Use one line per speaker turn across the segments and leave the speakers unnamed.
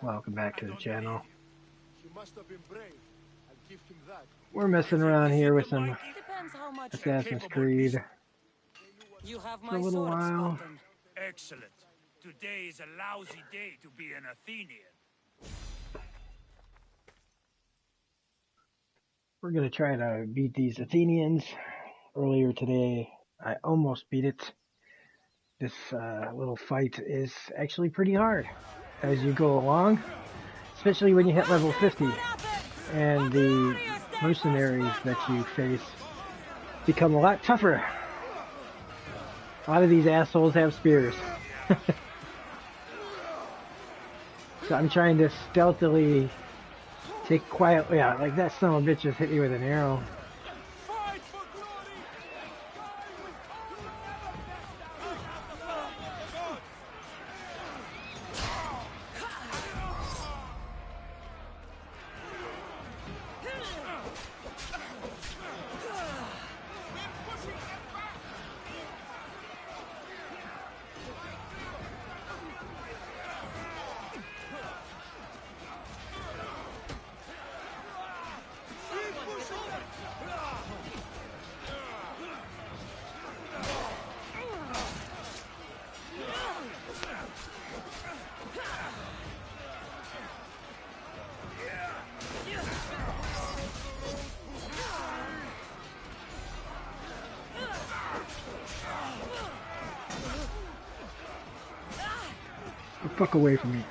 Welcome back to the channel.
He must have been brave. I'll give him that.
We're messing around here with some Assassin's Creed
You have
for a
my
little
sword,
while.
Spartan.
Excellent. Today is a lousy day to be an Athenian.
We're going to try to beat these Athenians. Earlier today, I almost beat it. This little fight is actually pretty hard as you go along, especially when you hit level 50 and the mercenaries that you face become a lot tougher. A lot of these assholes have spears. So I'm trying to stealthily take quietly out. Like that son of a bitch just hit me with an arrow. The fuck away from me.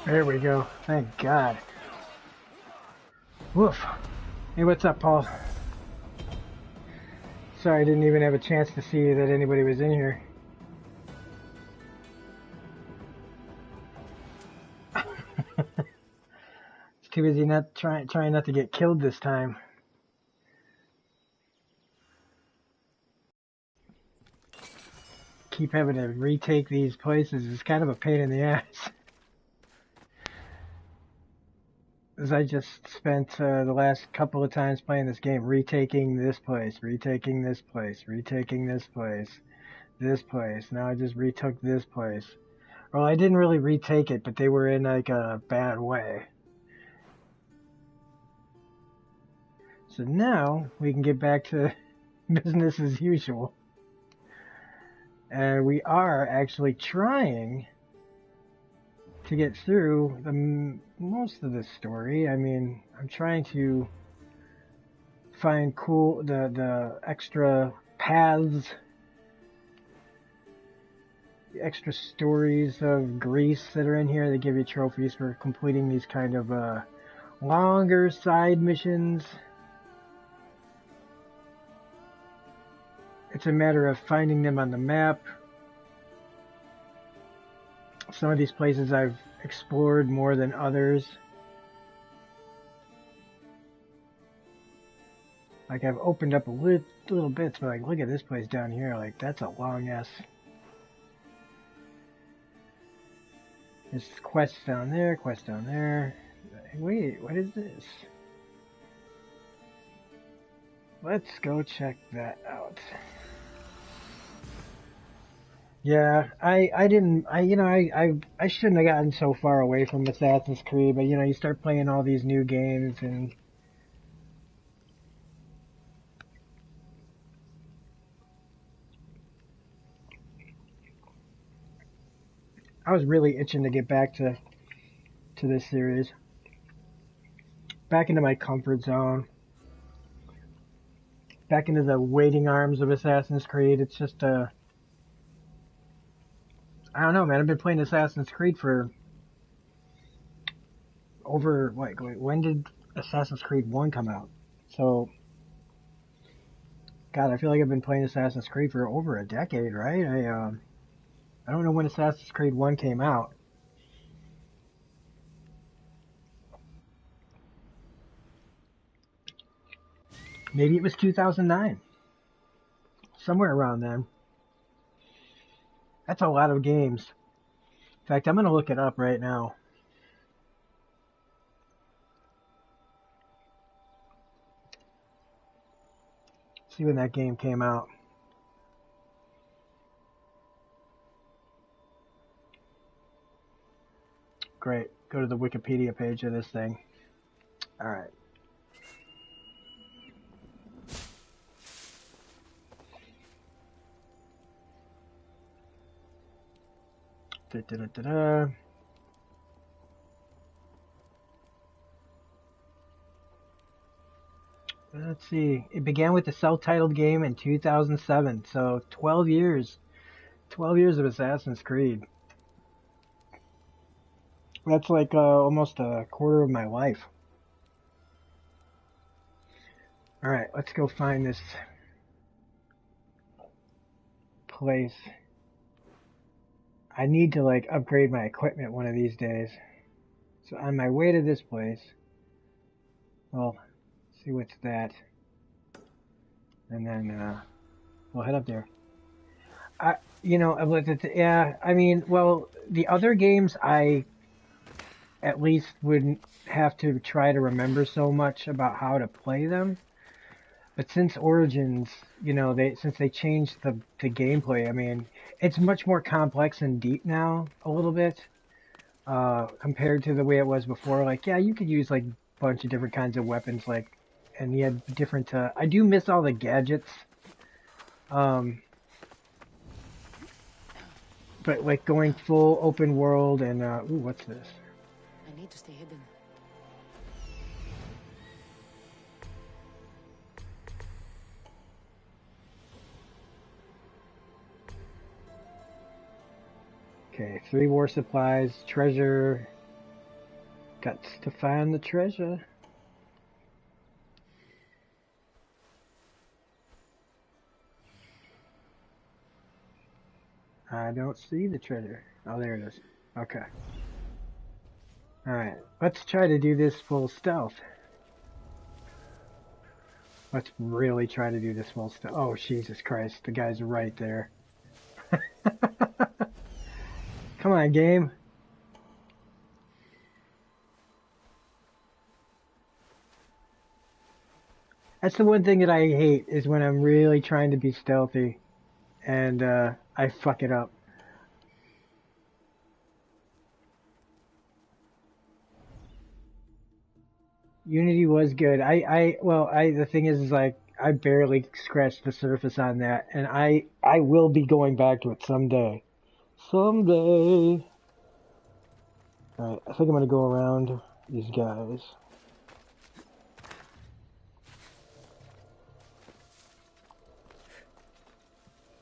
There we go. Thank God. Woof. Hey, what's up, Paul? Sorry, I didn't even have a chance to see that anybody was in here. It's too busy not trying not to get killed this time. Keep having to retake these places is kind of a pain in the ass. As I just spent the last couple of times playing this game retaking this place, retaking this place, retaking this place. this place. Now I just retook this place. Well, I didn't really retake it, but they were in like a bad way. So now we can get back to business as usual. And we are actually trying to get through most of the story. I mean, I'm trying to find the extra paths, the extra stories of Greece that are in here. They give you trophies for completing these kind of longer side missions. It's a matter of finding them on the map. Some of these places I've explored more than others. Like I've opened up a little bits, but like look at this place down here. Like that's a long ass. There's quests down there, quests down there. Wait, what is this? Let's go check that out. Yeah, I didn't, I shouldn't have gotten so far away from Assassin's Creed, but you start playing all these new games and I was really itching to get back to this series. Back into my comfort zone. Back into the waiting arms of Assassin's Creed. It's just I don't know, man. I've been playing Assassin's Creed for over, when did Assassin's Creed 1 come out? So, God, I feel like I've been playing Assassin's Creed for over a decade, right? I don't know when Assassin's Creed 1 came out. Maybe it was 2009. Somewhere around then. That's a lot of games. In fact, I'm going to look it up right now. See when that game came out. Great. Go to the Wikipedia page of this thing. All right. Da-da-da-da-da. Let's see. It began with the self-titled game in 2007, so 12 years. 12 years of Assassin's Creed. That's like almost a quarter of my life. Alright, let's go find this place. I need to upgrade my equipment one of these days. So on my way to this place, well, see what's that. And then we'll head up there. Yeah, I mean, well, the other games I at least wouldn't have to try to remember so much about how to play them. But since Origins, since they changed the gameplay, I mean, it's much more complex and deep now, a little bit, compared to the way it was before. Like, yeah, you could use a bunch of different kinds of weapons, and you had different. I do miss all the gadgets, but going full open world and ooh, what's this?
I need to stay hidden.
Okay, 3 war supplies, treasure. Got to find the treasure. I don't see the treasure. Oh, there it is. Okay. Alright, let's try to do this full stealth. Let's really try to do this full stealth. Oh, Jesus Christ, the guy's right there. Come on, game. That's the one thing that I hate is when I'm really trying to be stealthy and I fuck it up. Unity was good. The thing is like, I barely scratched the surface on that, and I will be going back to it someday. Someday. Alright, I think I'm gonna go around these guys.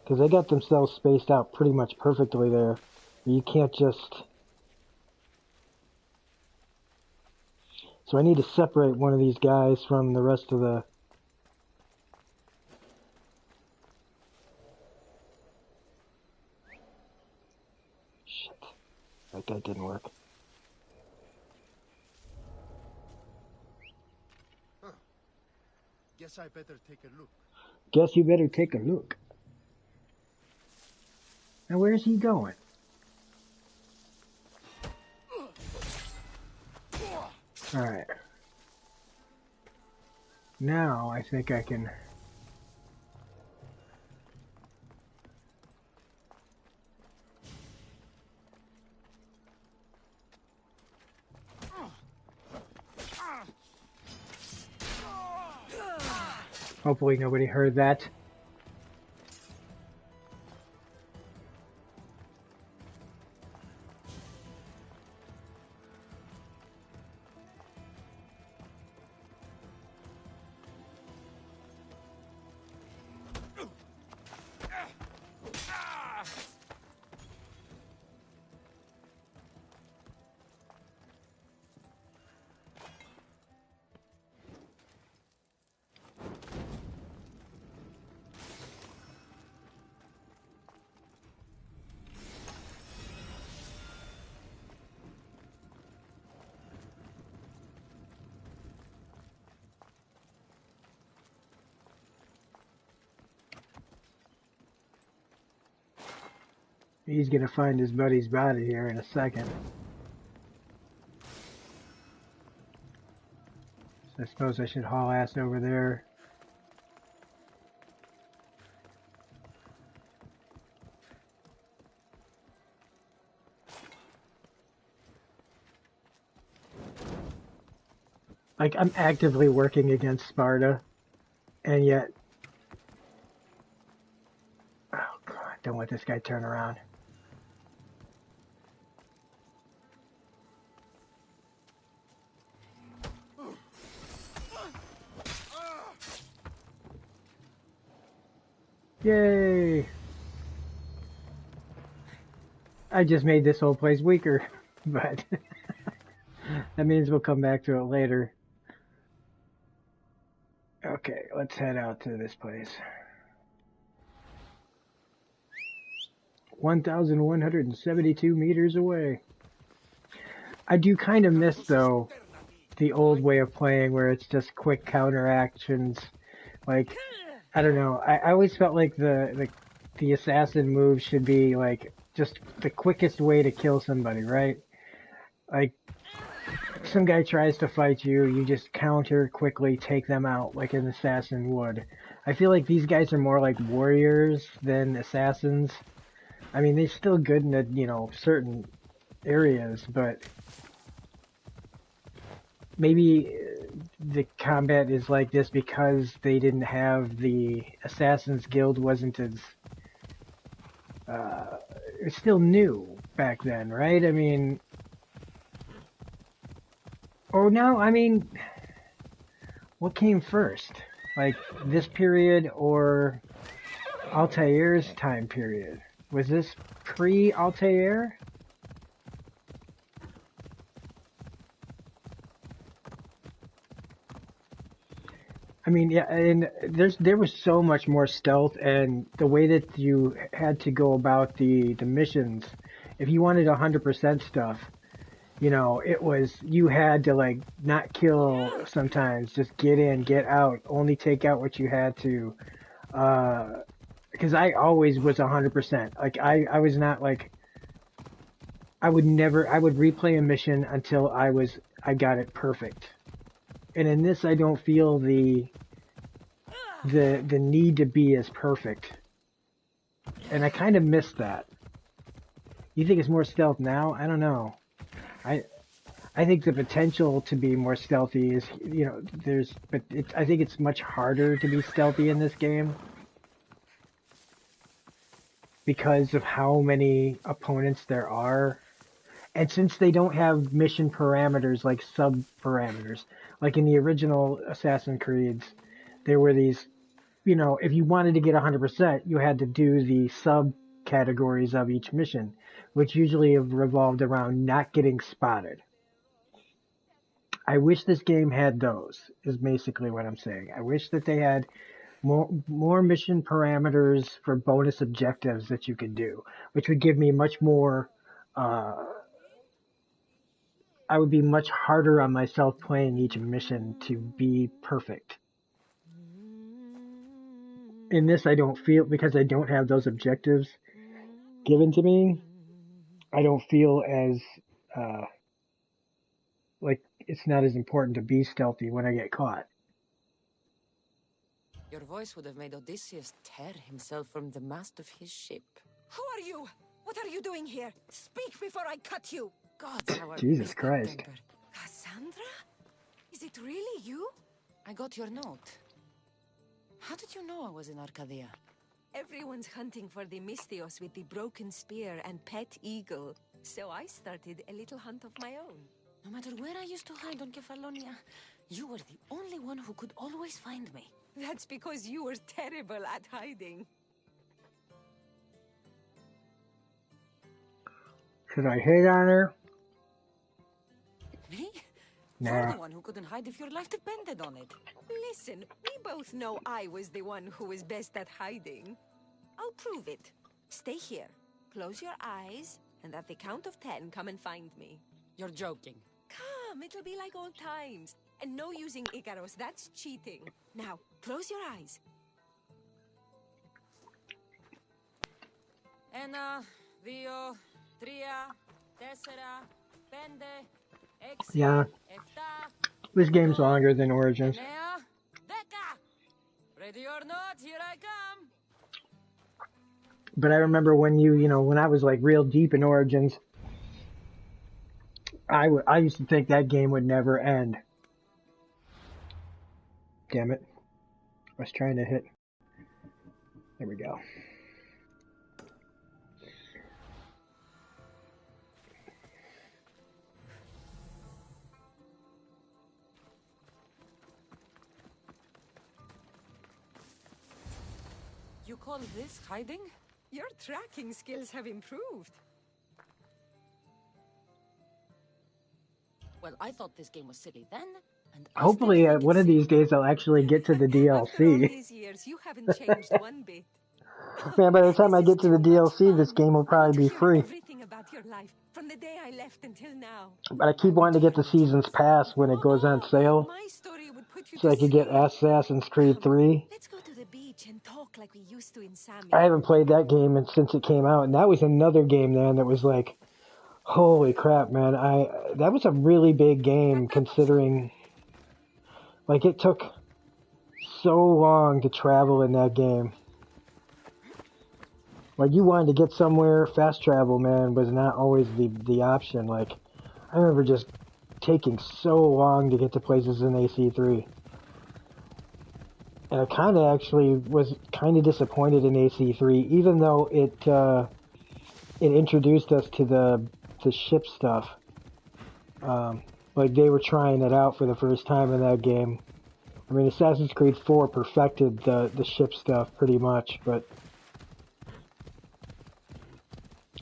Because they got themselves spaced out pretty much perfectly there. You can't just... So I need to separate one of these guys from the rest of the... Shit. That didn't work.
Huh. Guess I better take a look.
Guess you better take a look. Now where's he going? Alright. Now I think I can... Hopefully nobody heard that. He's gonna find his buddy's body here in a second. So I suppose I should haul ass over there. Like, I'm actively working against Sparta, and yet... Oh god, don't let this guy turn around. Yay! I just made this whole place weaker, but that means we'll come back to it later. Okay, let's head out to this place. 1,172 meters away. I do kind of miss, though, the old way of playing where it's just quick counter actions. Like, I don't know. I always felt like the assassin move should be like just the quickest way to kill somebody, right? Like, some guy tries to fight you, you just counter quickly, take them out like an assassin would. I feel like these guys are more like warriors than assassins. I mean, they're still good in certain areas, but maybe the combat is like this because they didn't have the Assassin's Guild wasn't as it's still new back then, right? I mean, or no, I mean, what came first? Like this period or Altair's time period? Was this pre-Altair? I mean, yeah, and there was so much more stealth, and the way that you had to go about the missions. If you wanted 100% stuff, it was you had to like not kill sometimes, just get in, get out, only take out what you had to. Because I always was 100%. Like I was not like I would replay a mission until I got it perfect. And in this, I don't feel the need to be as perfect. and I kind of miss that. You think it's more stealth now? I don't know. I I think the potential to be more stealthy is, but I think it's much harder to be stealthy in this game because of how many opponents there are. And since they don't have mission parameters like sub parameters, like in the original Assassin's Creeds, there were these, if you wanted to get 100%, you had to do the sub categories of each mission, which usually have revolved around not getting spotted. I wish this game had those, is basically what I'm saying. I wish that they had more mission parameters for bonus objectives that you could do, which would give me much more, I would be much harder on myself playing each mission to be perfect. In this, I don't feel, because I don't have those objectives given to me, I don't feel as, like it's not as important to be stealthy when I get caught.
Your voice would have made Odysseus tear himself from the mast of his ship.
Who are you? What are you doing here? Speak before I cut you!
Gods, how I
Jesus
missed that
Christ.
temper.
Cassandra? Is it really you?
I got your note. How did you know I was in Arcadia?
Everyone's hunting for the Mystios with the broken spear and pet eagle. So I started a little hunt of my own.
No matter where I used to hide on Kefalonia, you were the only one who could always find me.
That's because you were terrible at hiding.
Should I hate on her?
Me?
Nah.
You're the one who couldn't hide if your life depended on it.
Listen, we both know I was the one who was best at hiding. I'll prove it. Stay here, close your eyes, and at the count of 10, come and find me.
You're joking.
Come, it'll be like old times. And no using Icaros, that's cheating. Now, close your eyes.
Ena, Dio, Tria, Tessera, Pende, Exe,
Yeah.
Efta,
This game's longer than Origins.
Enea, Deca! Ready or not, here I come!
But I remember when when I was like real deep in Origins, I used to think that game would never end. Damn it. I was trying to hit. There we go.
You call this hiding?
Your tracking skills have improved.
Well, I thought this game was silly then, and I
Hopefully,
still think
one
it's
of these days I'll actually get to the
After all
DLC.
these years, you haven't changed one bit.
Man, by the time I
This
get
is
to the
too much
DLC, this
fun.
game will
I want
probably
to
be
hear
free.
everything about your life, from the day I left until now.
But I keep wanting to get the Seasons Pass when it goes on sale,
My story would put you
so
to
I could get
sleep.
Assassin's Creed
Come,
3.
let's go to the beach and talk like we used to in Sami.
I haven't played that game since it came out, and that was another game then that was like, holy crap, man! That was a really big game considering, like, it took so long to travel in that game. Like, you wanted to get somewhere, fast travel, man, was not always the option. Like, I remember just taking so long to get to places in AC3. And I kind of actually was kind of disappointed in AC3, even though it introduced us to the ship stuff. Like, they were trying it out for the first time in that game. I mean, Assassin's Creed 4 perfected the ship stuff pretty much, but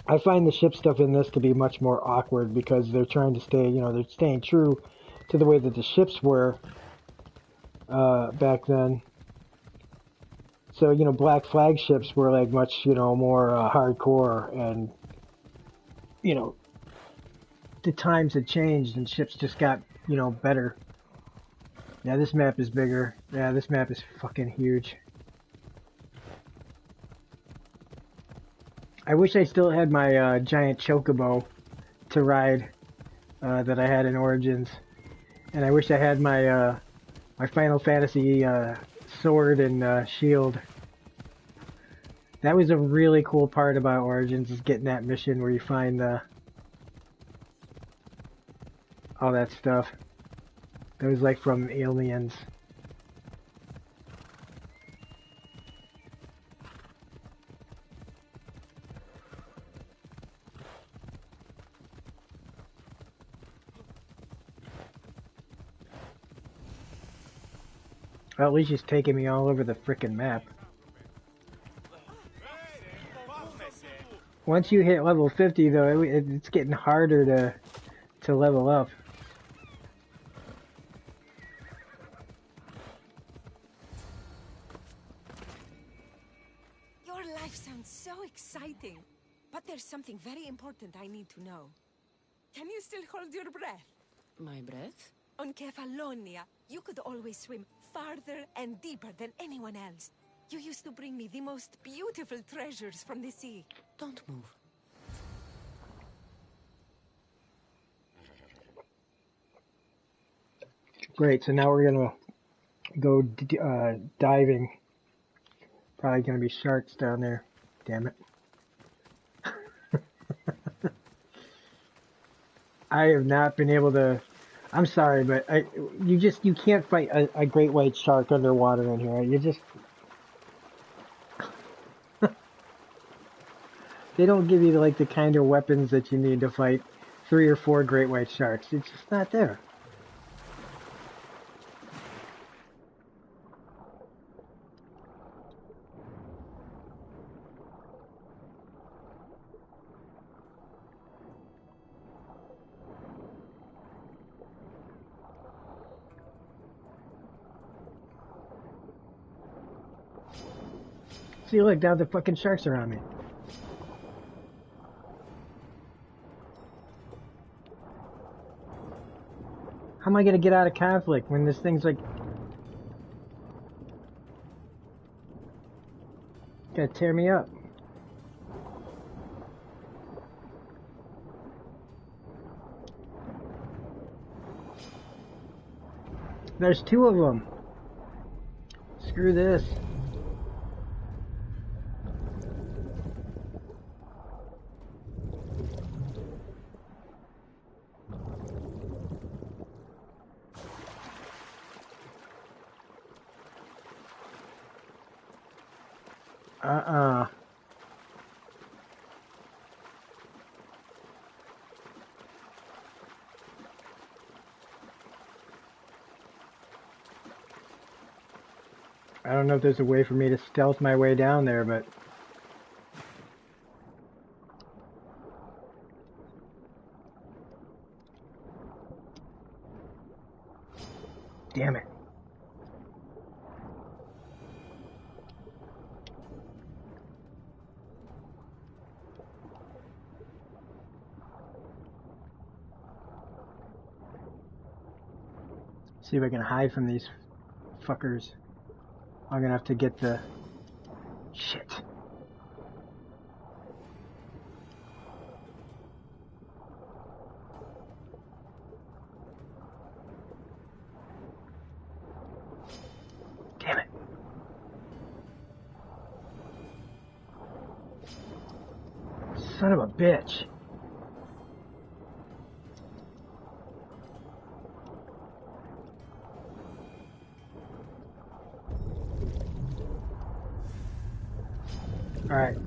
I find the ship stuff in this to be much more awkward because they're trying to stay, they're staying true to the way that the ships were back then. So, Black Flag ships were like much, more hardcore, and, the times had changed and ships just got, better. Yeah, this map is bigger. Yeah, this map is fucking huge. I wish I still had my giant chocobo to ride that I had in Origins, and I wish I had my my Final Fantasy sword and shield. That was a really cool part about Origins, is getting that mission where you find all that stuff. That was like from Aliens. Well, at least he's taking me all over the frickin' map. Once you hit level 50, though, it's getting harder to level up.
Your life sounds so exciting. But there's something very important I need to know. Can you still hold your breath?
My breath?
On Kefalonia, you could always swim farther and deeper than anyone else. You used to bring me the most beautiful treasures from the sea.
Don't move.
Great, so now we're gonna go diving. Probably gonna be sharks down there. Damn it. I have not been able to. I'm sorry, but you can't fight a great white shark underwater in here. You just they don't give you like the kind of weapons that you need to fight 3 or 4 great white sharks. It's just not there. See, look, now the fucking sharks are on me. How am I gonna get out of conflict when this thing's like gonna tear me up? There's 2 of them. Screw this. Uh-uh. I don't know if there's a way for me to stealth my way down there, but damn it. See if I can hide from these fuckers. I'm gonna have to get the shit. Damn it. Son of a bitch. Alright.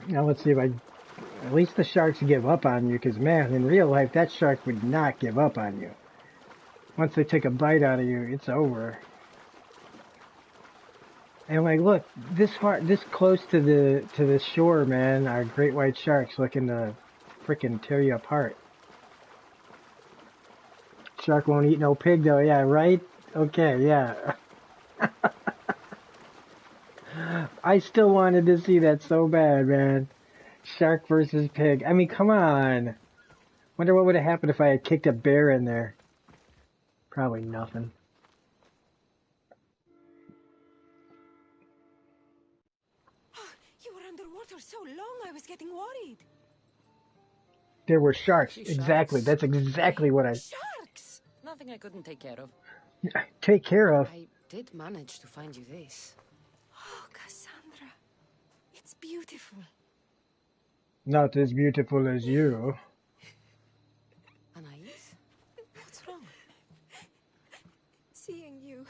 Now let's see if I... At least the sharks give up on you, because man, in real life, that shark would not give up on you. Once they take a bite out of you, it's over. And like, look, this close to the shore, man, are great white sharks looking to frickin' tear you apart. Shark won't eat no pig, though. Yeah, right? Okay, yeah. I still wanted to see that so bad, man. Shark versus pig. I mean, come on. Wonder what would have happened if I had kicked a bear in there. Probably nothing.
You were underwater so long, I was getting worried.
There were sharks.
She
Exactly.
sharks.
That's exactly what I
Sharks!
Nothing I couldn't take care of.
take care of.
I did manage to find you this.
Oh, Cassandra. It's beautiful.
Not as beautiful as you.
Anais? What's wrong?
Seeing you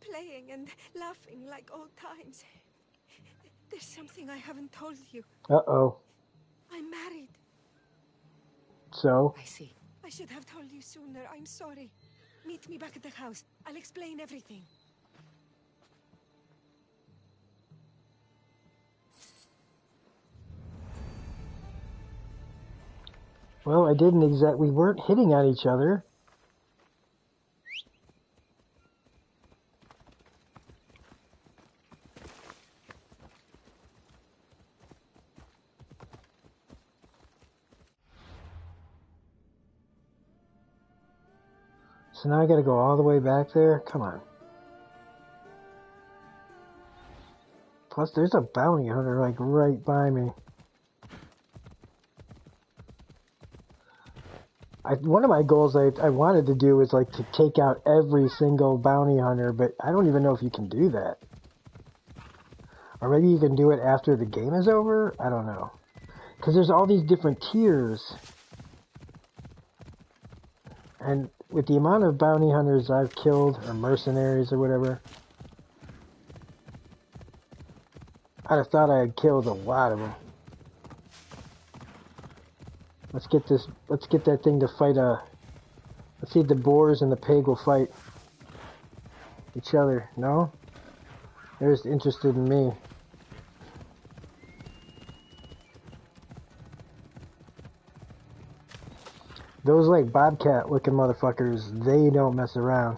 playing and laughing like old times. There's something I haven't told you.
Uh-oh.
I'm married.
So?
I see.
I should have told you sooner. I'm sorry. Meet me back at the house. I'll explain everything.
Well, I didn't we weren't hitting on each other. So now I gotta go all the way back there? Come on. Plus, there's a bounty hunter, like, right by me. One of my goals I wanted to do was, like, to take out every single bounty hunter, but I don't even know if you can do that. Or maybe you can do it after the game is over? I don't know. Because there's all these different tiers. And with the amount of bounty hunters I've killed, or mercenaries or whatever, I'd have thought I had killed a lot of them. Let's get that thing to fight let's see if the boars and the pig will fight each other. No? They're just interested in me. Those like bobcat looking motherfuckers, they don't mess around.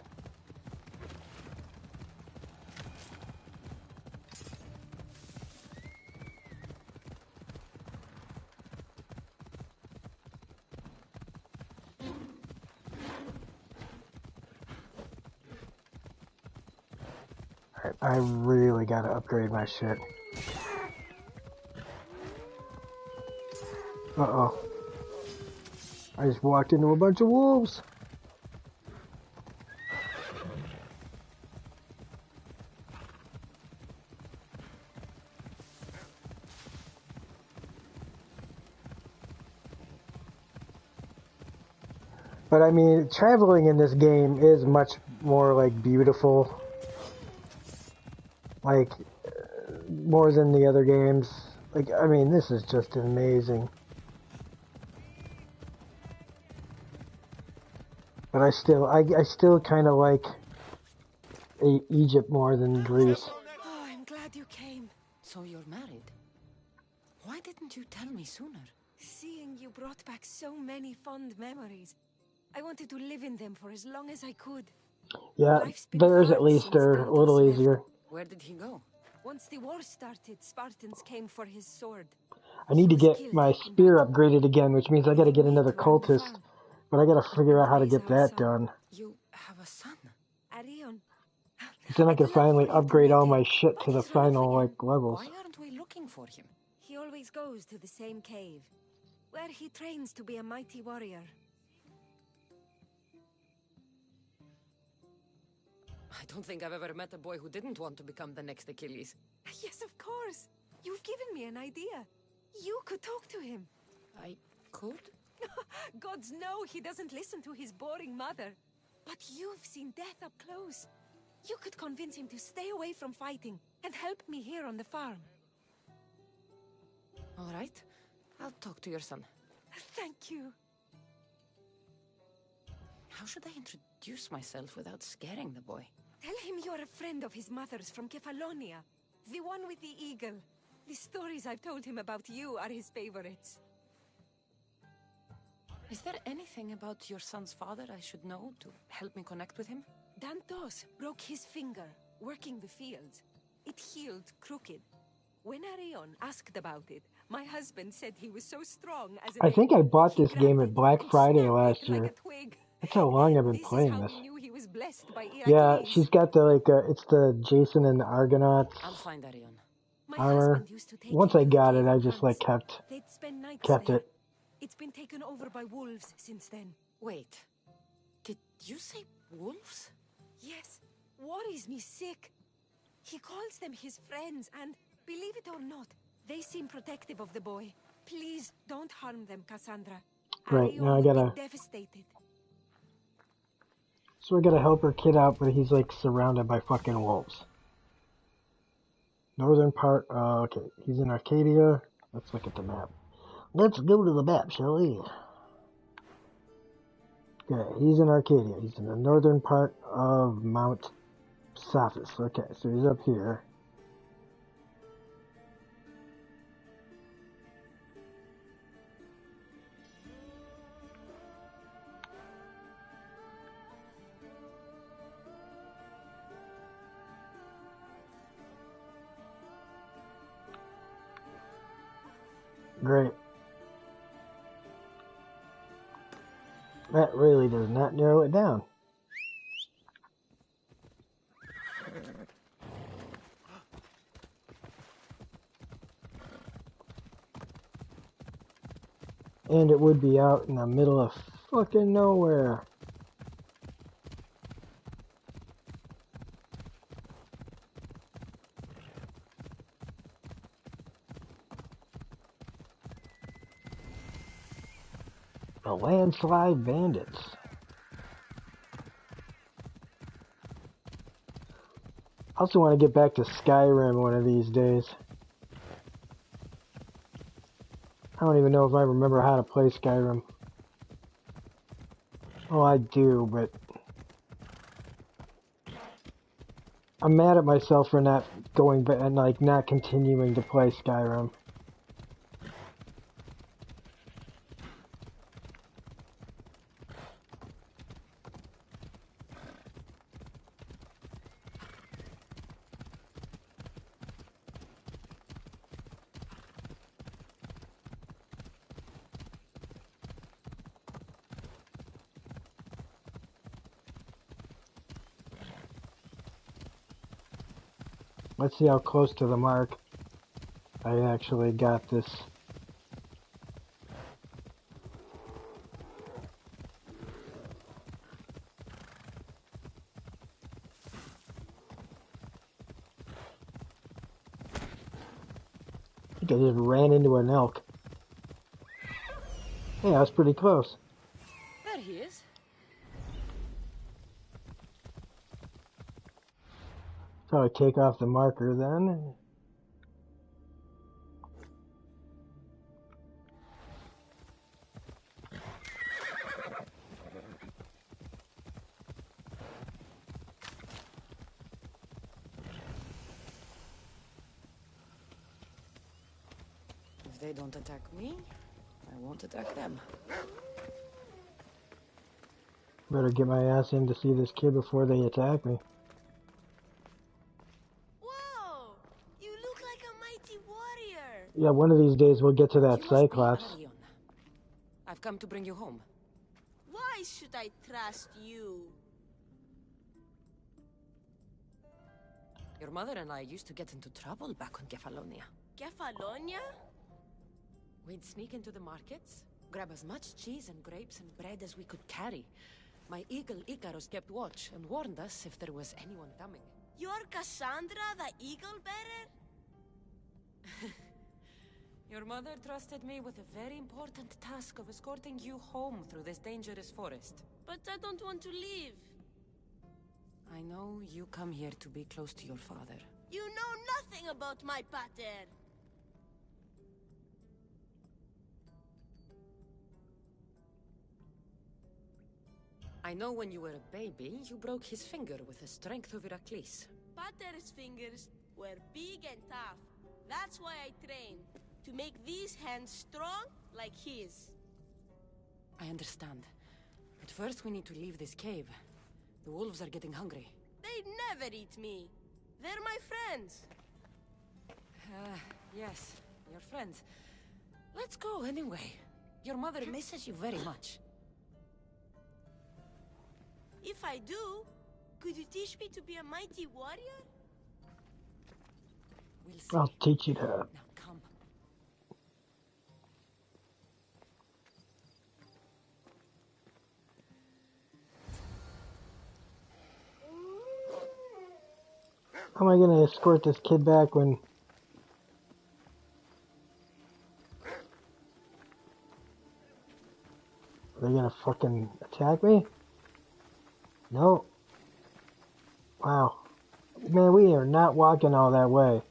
Alright, I really gotta upgrade my shit. Uh-oh. I just walked into a bunch of wolves. But I mean, traveling in this game is much more like beautiful. Like, more than the other games. Like, I mean, this is just amazing. But I still kind of like Egypt more than Greece.
Oh, I'm glad you came.
So you're married? Why didn't you tell me sooner?
Seeing you brought back so many fond memories. I wanted to live in them for as long as I could.
Yeah,
Life's been
theirs at
hard
least
since
are a little
Dantos left.
easier.
Where did he go?
Once the war started, Spartans came for his sword.
I need to
He was
get
killed
my
in
spear
battle.
upgraded again, which means I gotta get
Leaving me
another
to run the
cultist.
farm.
But I gotta figure out how to
Raise
get
our
that
son.
done.
You have a son?
Arion.
Then I
I'd
can
love
finally
for you to
upgrade
meet
all
him.
my shit to the
He's run off
final,
again.
like, levels.
Why aren't we looking for him?
He always goes to the same cave, where he trains to be a mighty warrior.
I don't think I've ever met a boy who didn't want to become the next Achilles.
Yes, of course. You've given me an idea. You could talk to him.
I could?
Gods know he doesn't listen to his boring mother. But you've seen death up close. You could convince him to stay away from fighting and help me here on the farm.
All right. I'll talk to your son.
Thank you.
How should I introduce myself without scaring the boy?
Tell him you're a friend of his mother's from Kefalonia. The one with the eagle. The stories I've told him about you are his favorites.
Is there anything about your son's father I should know to help me connect with him?
Dantos broke his finger working the fields. It healed crooked. When Arion asked about it, my husband said he was so strong as a
I think I
baby,
bought
he
this game
grabbed
at
it
Black
and
Friday
snapped
last
it like
year.
a twig.
That's how long I've been
This is
playing
how
this.
we knew he was blessed by
Yeah,
Achilles.
she's got the, like, it's the Jason and the Argonauts
I'll find Arion.
My
armor.
husband used to take
Once
him
I
to the
got it,
cave
I
on
just, like,
hunts. They'd spend nights
kept
there.
it.
It's been taken over by wolves since then.
Wait. Did you say wolves?
Yes, worries me sick. He calls them his friends, and believe it or not, they seem protective of the boy. Please don't harm them, Cassandra.
Great, now I
Arion would
gotta...
be devastated.
So I gotta help her kid out, but he's like surrounded by fucking wolves. Northern part, okay, he's in Arcadia. Let's look at the map. Let's go to the map, shall we? Okay, he's in Arcadia. He's in the northern part of Mount Sophis. Okay, so he's up here. Great. That really does not narrow it down. And it would be out in the middle of fucking nowhere. The landslide bandits. I also want to get back to Skyrim one of these days. I don't even know if I remember how to play Skyrim. Oh, I do, but I'm mad at myself for not going back and like not continuing to play Skyrim. Let's see how close to the mark I actually got this. I think I just ran into an elk. Hey, I was pretty close.
There he is.
Probably take off the marker then.
If they don't attack me, I won't attack them.
Better get my ass in to see this kid before they attack me.
Whoa! You look like a mighty warrior!
Yeah, one of these days we'll get to that
You must be
Cyclops.
Arion. I've come to bring you home.
Why should I trust you?
Your mother and I used to get into trouble back on Kefalonia.
Kefalonia?
We'd sneak into the markets, grab as much cheese and grapes and bread as we could carry. My eagle Icarus kept watch and warned us if there was anyone coming.
You're Cassandra, the eagle bearer?
Your mother trusted me with a very important task of escorting you home through this dangerous forest.
But I don't want to leave.
I know you come here to be close to your father.
You know nothing about my pater.
I know when you were a baby, you broke his finger with the strength of Heracles.
Pater's fingers were big and tough. That's why I trained. To make these hands strong like his.
I understand. But first we need to leave this cave. The wolves are getting hungry.
They'd never eat me. They're my friends.
Yes, your friends. Let's go anyway. Your mother misses you very much.
If I do, could you teach me to be a mighty warrior?
We'll see.
I'll teach you to.
Now come.
How am I gonna escort this kid back when... Are they gonna fucking attack me? No. Wow. Man, we are not walking all that way.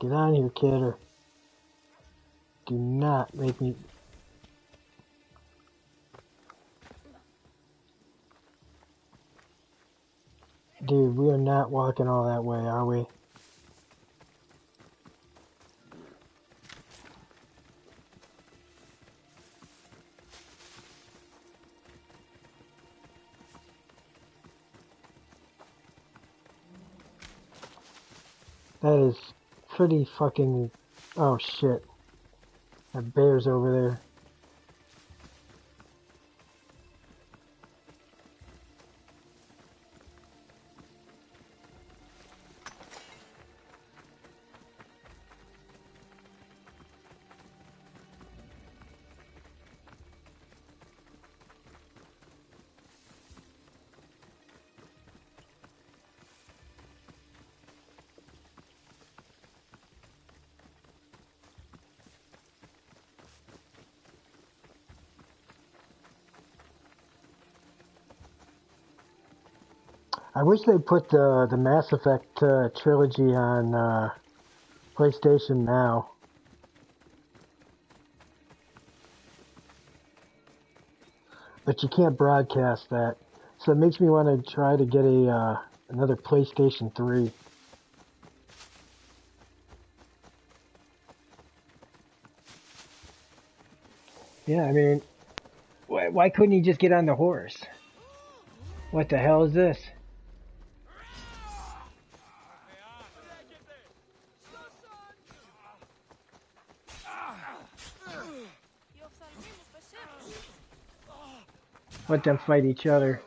Get on here, kid, or do not make me... Dude, we are not walking all that way, are we? That is pretty fucking... Oh shit. That bear's over there. I wish they put the Mass Effect trilogy on PlayStation Now. But you can't broadcast that. So it makes me want to try to get a another PlayStation 3. Yeah, I mean, why couldn't he just get on the horse? What the hell is this? Let them fight each other.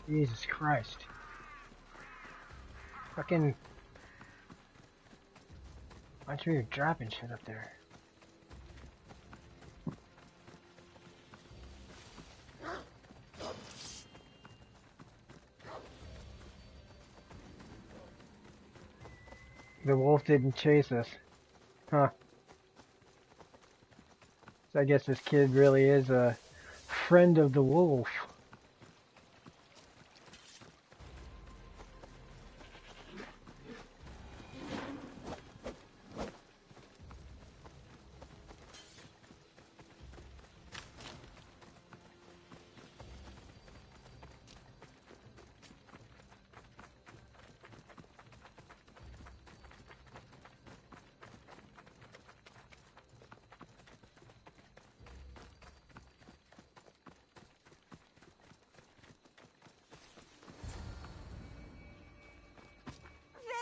Jesus Christ. Fucking... I'm sure you're dropping shit up there. The wolf didn't chase us. Huh. So I guess this kid really is a friend of the wolf.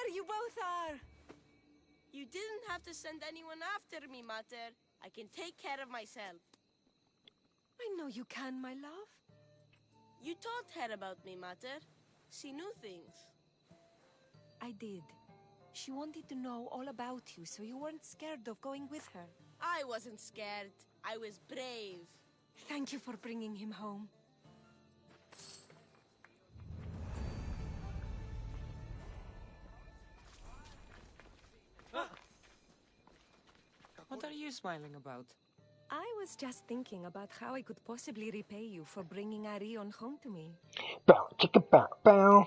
There you both are!
You didn't have to send anyone after me, Mater. I can take care of myself.
I know you can, my love.
You told her about me, Mater. She knew things.
I did. She wanted to know all about you, so you weren't scared of going with her.
I wasn't scared. I was brave.
Thank you for bringing him home.
What are you smiling about?
I was just thinking about how I could possibly repay you for bringing Arion home to me.
Bow, chicka, bow, bow.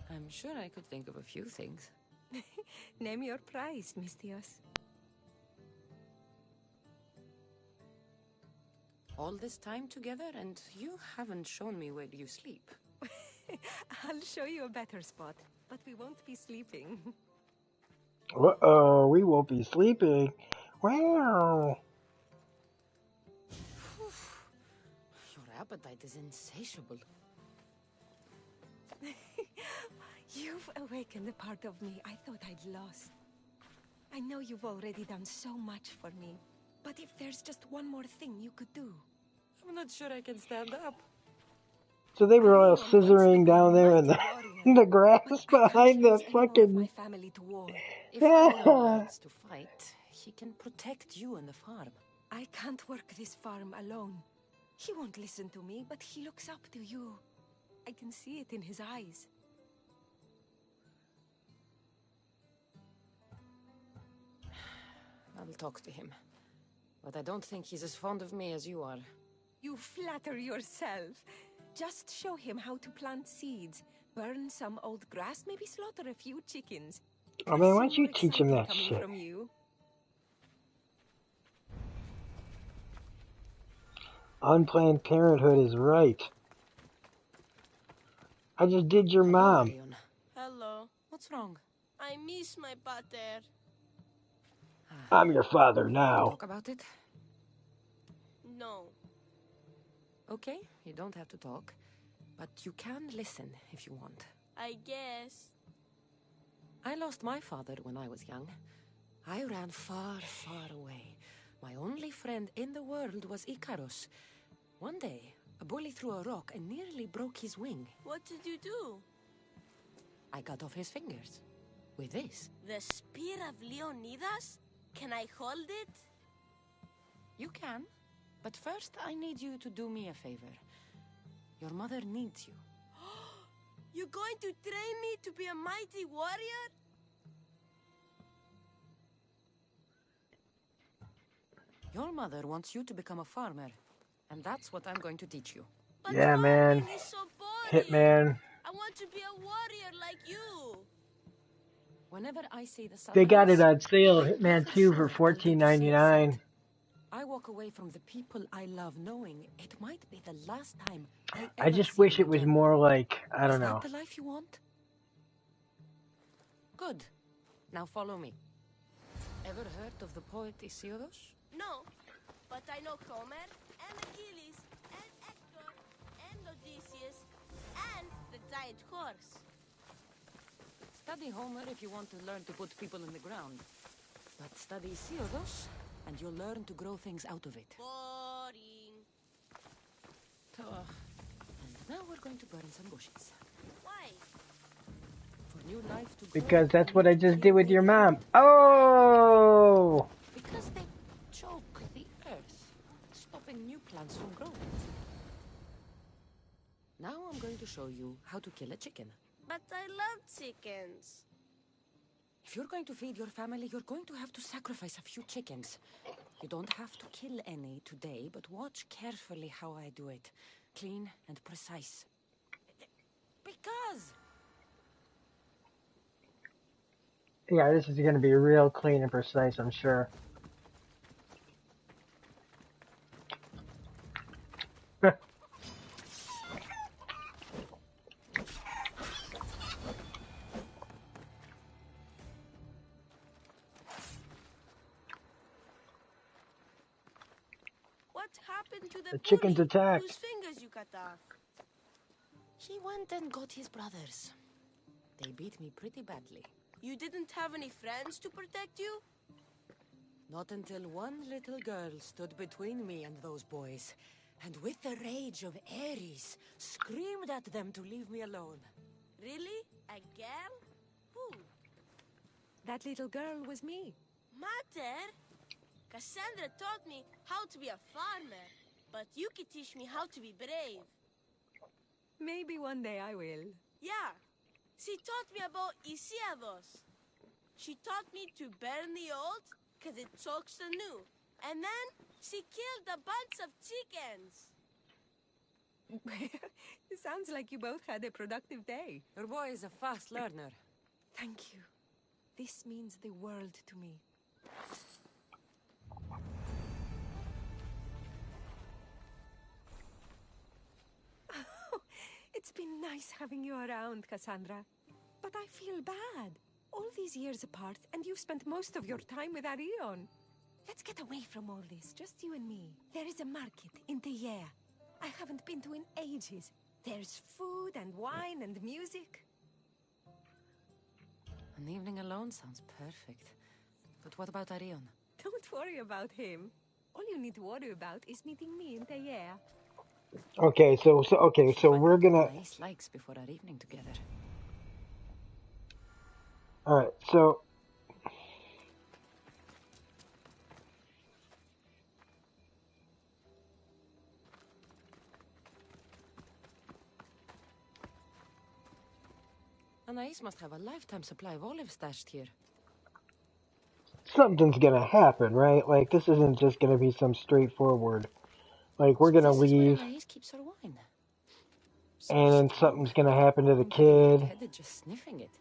I'm sure I could think of a few things.
Name your price, Mistios.
All this time together, and you haven't shown me where you sleep.
I'll show you a better spot, but we won't be sleeping.
Uh-oh, we won't be sleeping. Wow.
Your appetite is insatiable.
You've awakened a part of me I thought I'd lost. I know you've already done so much for me, but if there's just one more thing you could do.
I'm not sure I can stand up.
So they were all
Arion wants to
scissoring
be a
down there in
mighty
the
warrior,
in the grass
but I can't
behind the
lose any more of my
fucking.
family to war.
If Arion learns to fight, he can protect you and the farm.
I can't work this farm alone. He won't listen to me, but he looks up to you. I can see it in his eyes.
I'll talk to him. But I don't think he's as fond of me as you are.
You flatter yourself. Just show him how to plant seeds, burn some old grass, maybe slaughter a few chickens.
Oh man, why
It's
don't you
more
teach him
exciting
that
coming
shit?
from you.
Unplanned Parenthood is right. I just did your
Hello,
mom.
Arion.
Hello.
What's wrong?
I miss my pater.
I'm your father
Want to
now.
talk about it?
No.
Okay, you don't have to talk. But you can listen if you want.
I guess.
I lost my father when I was young. I ran far, far away. My only friend in the world was Icarus. One day, a bully threw a rock and nearly broke his wing.
What did you do?
I cut off his fingers. With this.
The spear of Leonidas? Can I hold it?
You can. But first, I need you to do me a favor. Your mother needs you.
You're going to train me to be a mighty warrior?
Your mother wants you to become a farmer. And that's what I'm going to teach you.
But
Yeah, man.
farming is so boring.
Hitman.
I want to be a warrior like you.
Whenever I see the sun
They got it
rise,
on sale,
I know
Hitman
for
2
sure
for
I'll get to see it
$14.99.
set. I walk away from the people I love knowing it might be the last time I
I
ever
just
see
wish
them
it was
again.
more like, I
Is
don't
that
know.
the life you want? Good. Now follow me. Ever heard of the poet Isiodos?
No, but I know Homer and Achilles and Hector and Odysseus and the giant horse.
Study Homer if you want to learn to put people in the ground. But study Isiodos, and you'll learn to grow things out of it.
Boring.
And now we're going to burn some bushes.
Why?
For new life to grow,
Because that's
you
what
need
I
to
just
kill
did with your
big
mom.
animals.
Oh!
Because they choke the earth, stopping new plants from growing. Now I'm going to show you how to kill a chicken.
But I love chickens.
If you're going to feed your family, you're going to have to sacrifice a few chickens. You don't have to kill any today, but watch carefully how I do it. Clean and precise. Because...
Yeah, this is going to be real clean and precise, I'm sure.
What happened to the
The chickens
bully
attacked.
whose fingers you cut off?
He went and got his brothers. They beat me pretty badly.
You didn't have any friends to protect you?
Not until one little girl stood between me and those boys, and with the rage of Ares, screamed at them to leave me alone.
Really? A girl? Who?
That little girl was me.
Mater? Cassandra taught me how to be a farmer, but you could teach me how to be brave.
Maybe one day I will.
Yeah, she taught me about Isiodos. She taught me to burn the old, because it chokes the new. And then she killed a bunch of chickens.
It sounds like you both had a productive day.
Your boy is a fast learner.
Thank you. This means the world to me. It's been nice having you around, Cassandra. But I feel bad. All these years apart, and you've spent most of your time with Arion. Let's get away from all this, just you and me. There is a market in Teia. I haven't been to in ages. There's food and wine and music.
An evening alone sounds perfect. But what about Arion?
Don't worry about him. All you need to worry about is meeting me in Teia.
Okay, so we're gonna.
Nice likes before our evening together.
All right, so
Anais must have a lifetime supply of olives stashed here.
something's gonna happen, right? Like this isn't just gonna be some straightforward. Like we're
So
gonna
this is where
leave,
Anais keeps her wine. So
and then
strong.
something's gonna happen to the
I'm getting
kid.
lightheaded just sniffing it.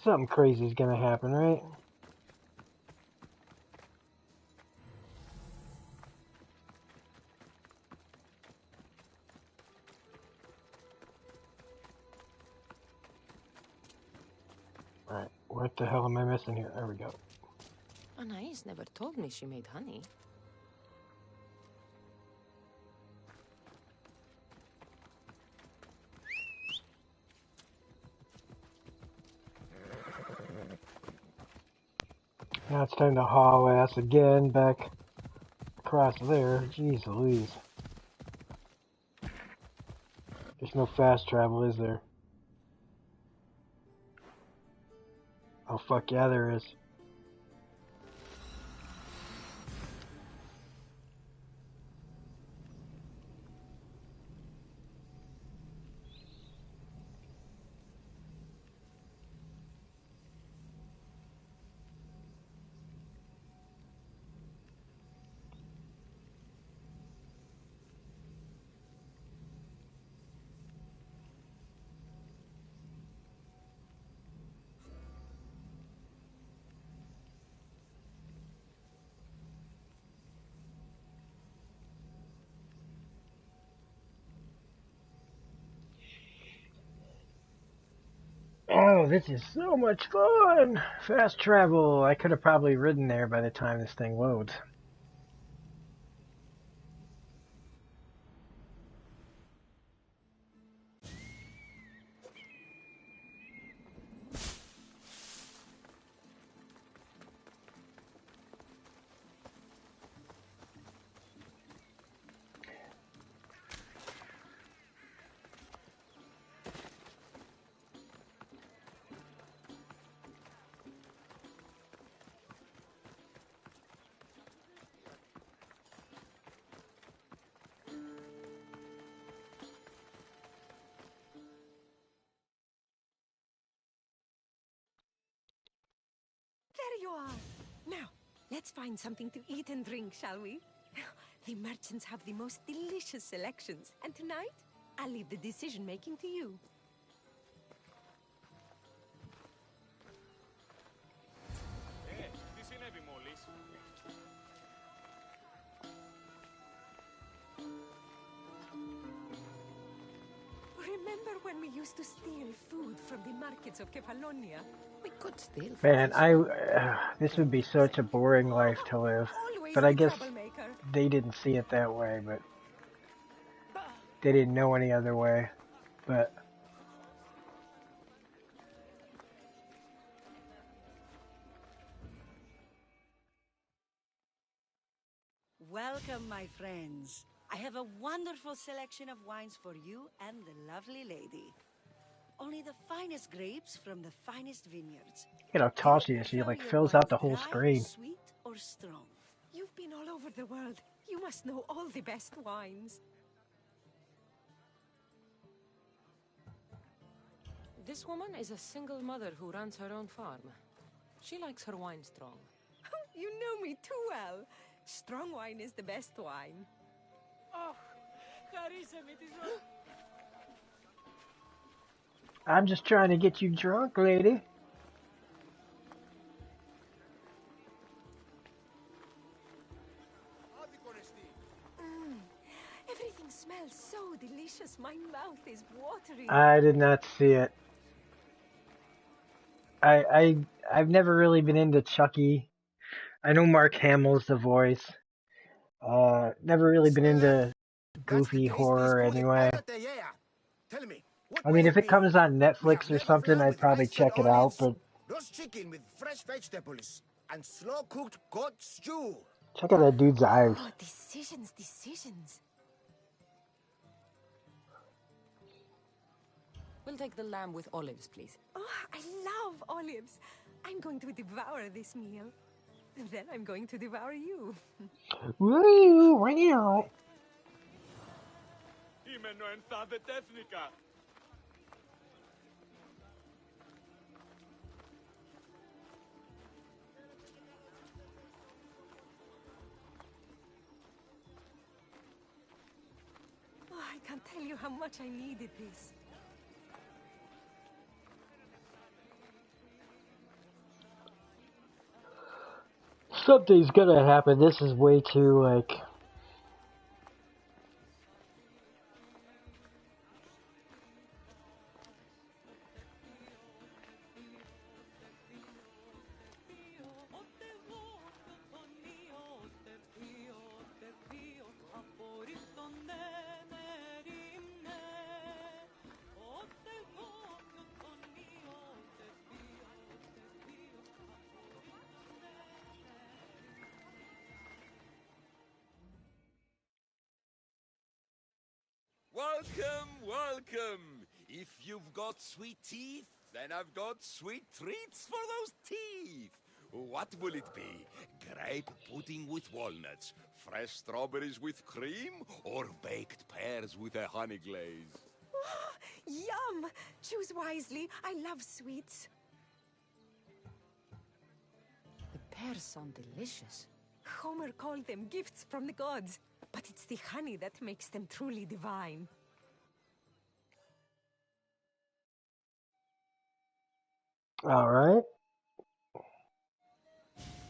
Something crazy's gonna happen, right? All right, what the hell am I missing here? There we go.
Anais never told me she made honey.
Now it's time to haul ass again back across there. Jeez Louise. There's no fast travel, is there? Oh fuck yeah, there is. Oh, this is so much fun! Fast travel. I could have probably ridden there by the time this thing loads.
There you are. Now, let's find something to eat and drink, shall we? The merchants have the most delicious selections, and tonight, I'll leave the decision-making to you.
Τι συνέβη μόλις?
Remember when we used to steal food from the markets of Kefalonia?
We could steal from
Man,
this.
this would be such a boring life to live.
Always
But I
the
guess
troublemaker.
they didn't see it that way, but they didn't know any other way. But
Welcome, my friends. I have a wonderful selection of wines for you and the lovely lady. Only the finest grapes from the finest vineyards.
you know,
Do you
tossy, she
prefer
like
your
fills
wines
out the whole
dry,
screen.
sweet, or strong?
You've been all over the world. You must know all the best wines.
This woman is a single mother who runs her own farm. She likes her wine strong.
You know me too well. Strong wine is the best wine.
Oh, χαρίσε με τη ζωή.
I'm just trying to get you drunk, lady.
Άδικον εστί.
Everything smells so delicious. My mouth is watering.
I did not see it. I've never really been into Chucky. I know Mark Hamill's the voice. Never really been into
That's the
goofy
tastiest
horror
food
anyway.
ever, yeah. Tell me, What
I
will
mean,
it
if it
be?
comes on
We have
Netflix or
lemon
something,
flour
I'd
with
probably
rice and
check it out.
olives,
But
roast chicken with fresh vegetables, and slow-cooked goat stew.
check out that dude's eyes.
Oh, decisions, decisions.
We'll take the lamb with olives, please.
Oh, I love olives. I'm going to devour this meal. And then I'm going to devour you.
Woo! Wow!
Oh, I can't tell you how much I needed this.
Something's gonna happen. This is way too like.
Welcome, welcome. If you've got sweet teeth, then I've got sweet treats for those teeth. What will it be? Grape pudding with walnuts, fresh strawberries with cream, or baked pears with a honey glaze?
Yum! Choose wisely. I love sweets.
The pears sound delicious.
Homer called them gifts from the gods. But it's the honey that makes them truly divine.
All right.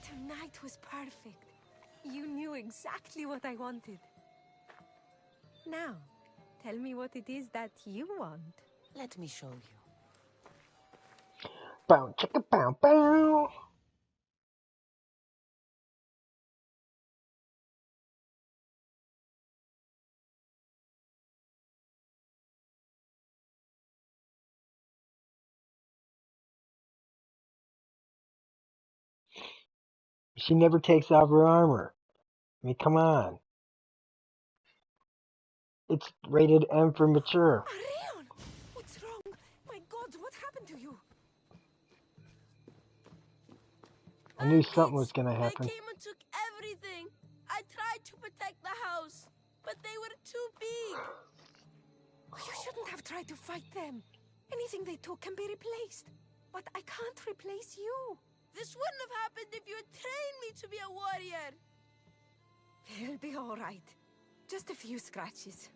Tonight was perfect. You knew exactly what I wanted. Now, tell me what it is that you want.
Let me show you.
Bow, chicka, bow, bow. She never takes off her armor. I mean, come on. It's rated M for mature.
Arion! What's wrong? My God, what happened to you?
I knew something was
Bandits!
gonna
They
happen.
came and took everything. I tried to protect the house, but they were too big.
You shouldn't have tried to fight them. Anything they took can be replaced. But I can't replace you.
This wouldn't have happened if you had trained me to be a warrior.
It'll be all right. Just a few scratches.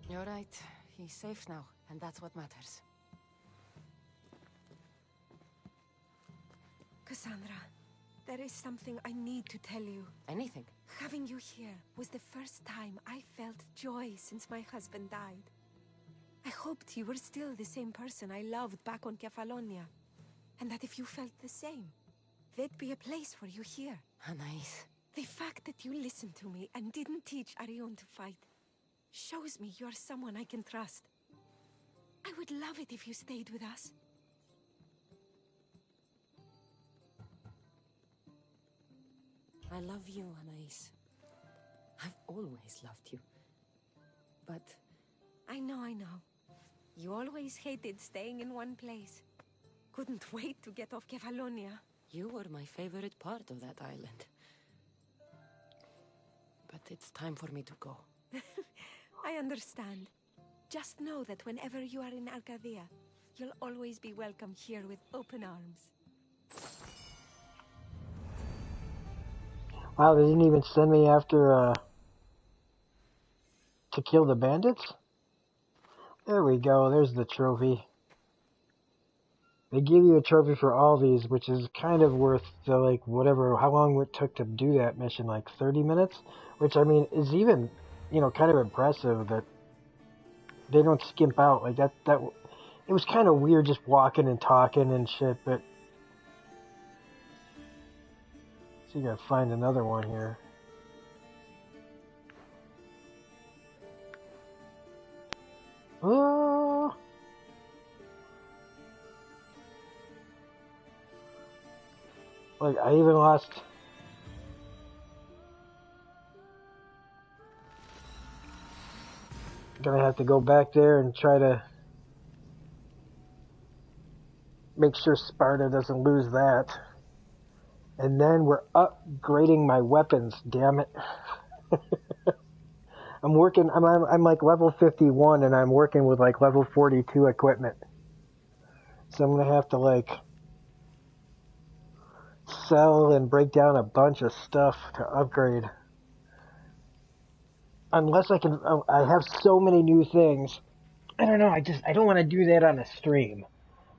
You're right. He's safe now, and that's what matters.
Cassandra, there is something I need to tell you.
Anything.
Having you here was the first time I felt joy since my husband died. I hoped you were still the same person I loved back on Kefalonia. And that if you felt the same, there'd be a place for you here.
Anais.
The fact that you listened to me and didn't teach Arion to fight shows me you're someone I can trust. I would love it if you stayed with us.
I love you, Anais. I've always loved you. But
I know. You always hated staying in one place. Couldn't wait to get off Kefalonia.
you were my favorite part of that island. But it's time for me to go.
I understand. Just know that whenever you are in Arcadia, you'll always be welcome here with open arms.
Wow, they didn't even send me after to kill the bandits? There we go. There's the trophy. They give you a trophy for all these, which is kind of worth the, like, whatever, how long it took to do that mission, like 30 minutes? Which, I mean, is even, kind of impressive that they don't skimp out. Like, that it was kind of weird just walking and talking and shit, but... So you gotta find another one here. Like, I even lost... Gonna have to go back there and try to make sure Sparta doesn't lose that. And then we're upgrading my weapons, damn it. I'm like level 51 and I'm working with like level 42 equipment. So I'm gonna have to like sell and break down a bunch of stuff to upgrade. Unless I can, I have so many new things. I don't know, I don't want to do that on a stream.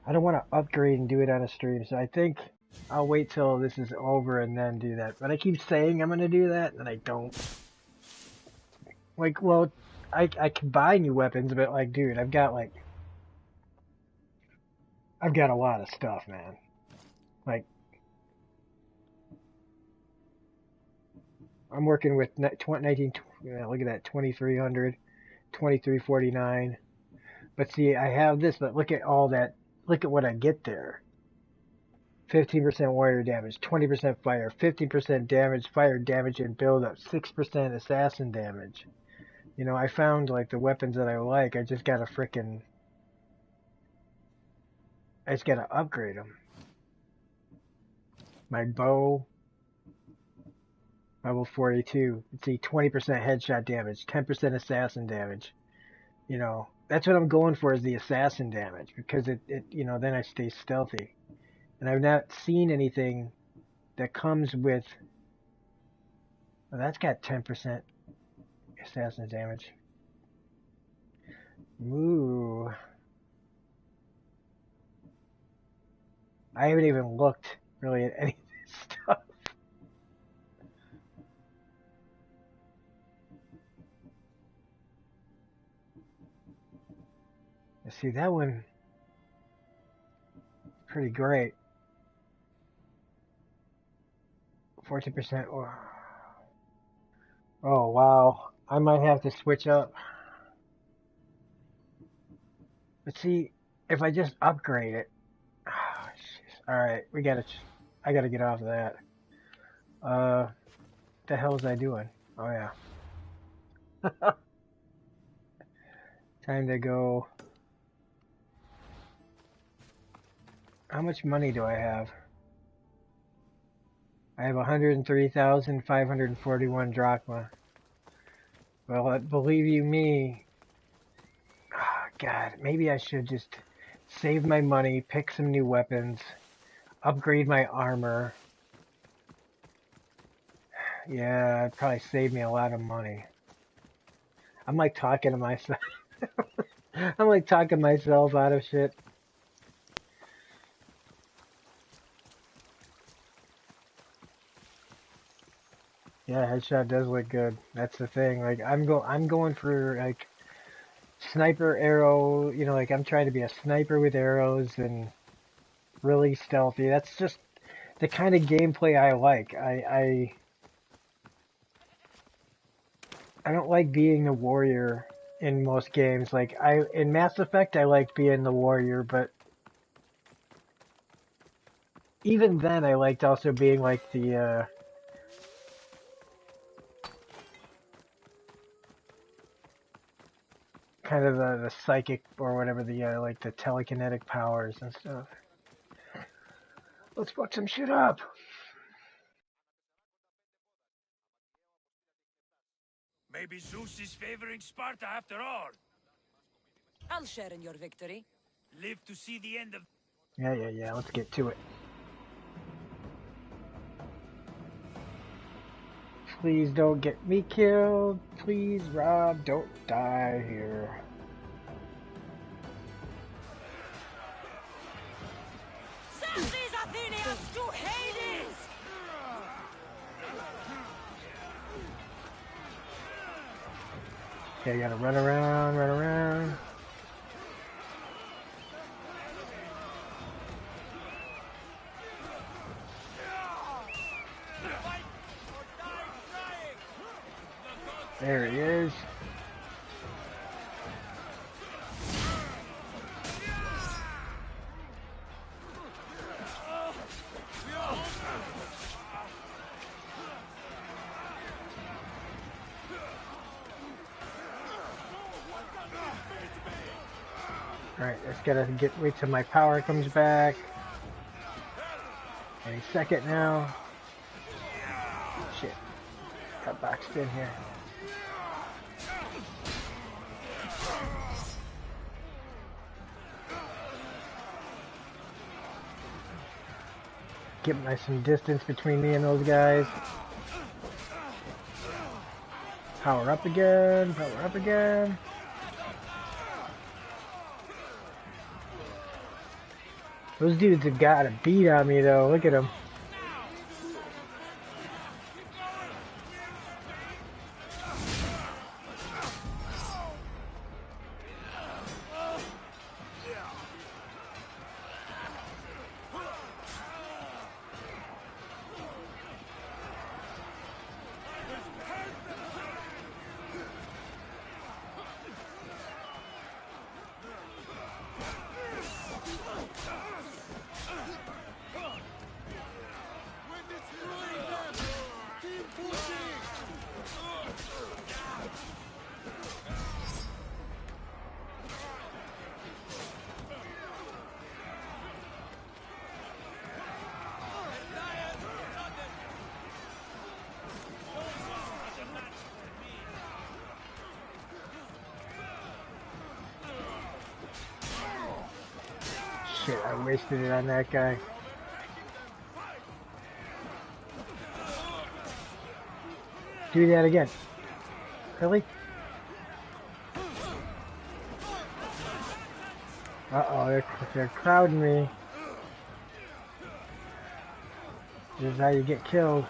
I don't want to upgrade and do it on a stream, so I think I'll wait till this is over and then do that. But I keep saying I'm gonna do that, and I don't. Like, well, I can buy new weapons, but like, dude, I've got a lot of stuff, man. Like, I'm working with 19, look at that, 2300, 2349. But see, I have this, but look at all that, look at what I get there. 15% warrior damage, 20% fire, 15% damage, fire damage and build up, 6% assassin damage. You know, I found like the weapons that I like, I just gotta upgrade them. My bow, level 42. Let's see, 20% headshot damage, 10% assassin damage. You know, that's what I'm going for, is the assassin damage, because it you know, then I stay stealthy. And I've not seen anything that comes with... Well, that's got 10% assassin damage. Ooh. I haven't even looked, really, at any of this stuff. See, that one... pretty great. 14%. Oh, wow. I might have to switch up. But see, if I just upgrade it... Oh, alright, I gotta get off of that. What the hell was I doing? Oh, yeah. Time to go... How much money do I have? I have 103,541 drachma. Well, believe you me, oh, God, maybe I should just save my money, pick some new weapons, upgrade my armor. Yeah, it'd probably save me a lot of money. I'm like talking to myself. I'm like talking myself out of shit. Yeah, headshot does look good. That's the thing. Like I'm going for like sniper arrow, you know, like I'm trying to be a sniper with arrows and really stealthy. That's just the kind of gameplay I like. I don't like being the warrior in most games. Like in Mass Effect I liked being the warrior, but even then I liked also being like the kind of the psychic or whatever, the like the telekinetic powers and stuff. Let's fuck some shit up.
Maybe Zeus is favoring Sparta after all.
I'll share in your victory.
Live to see the end of...
Yeah, let's get to it. Please don't get me killed. Please, Rob, don't die here.
Send these Athenians to Hades!
Okay, gotta run around. There he is. Alright, just gotta wait till my power comes back. Any second now. Shit. Got boxed in here. Get some distance between me and those guys. Power up again, power up again. Those dudes have got a beat on me though, look at them. Shit, I wasted it on that guy. Do that again. Really? Uh-oh, they're crowding me. This is how you get killed.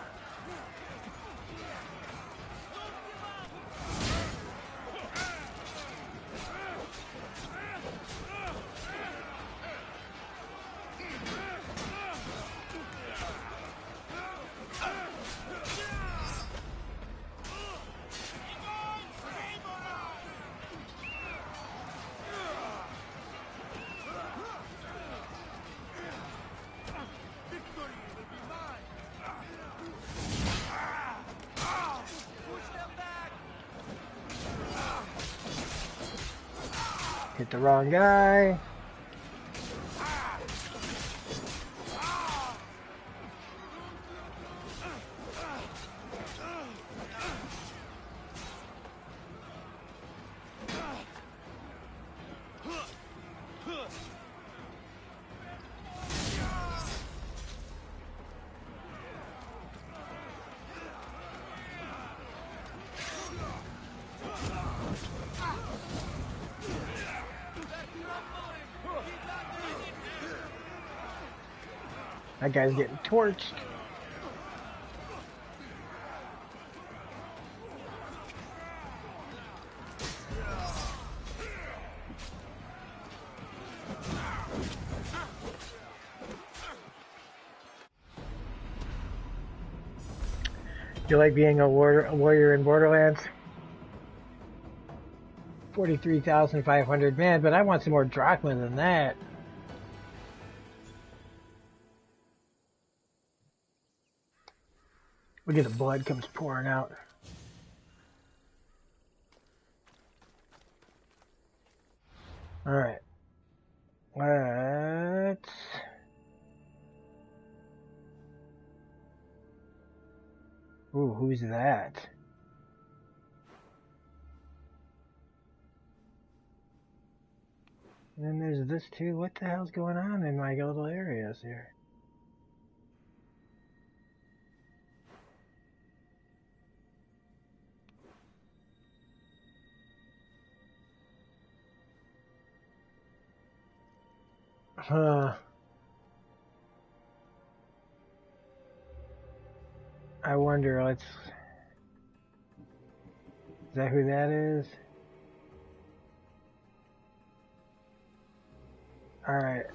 Hit the wrong guy. That guy's getting torched. You like being a warrior in Borderlands? 43,500, man, but I want some more drachma than that. Look at the blood comes pouring out. Alright. Let's... Ooh, who's that? And then there's this too. What the hell's going on in my little areas here? I wonder, is that who that is? Alright,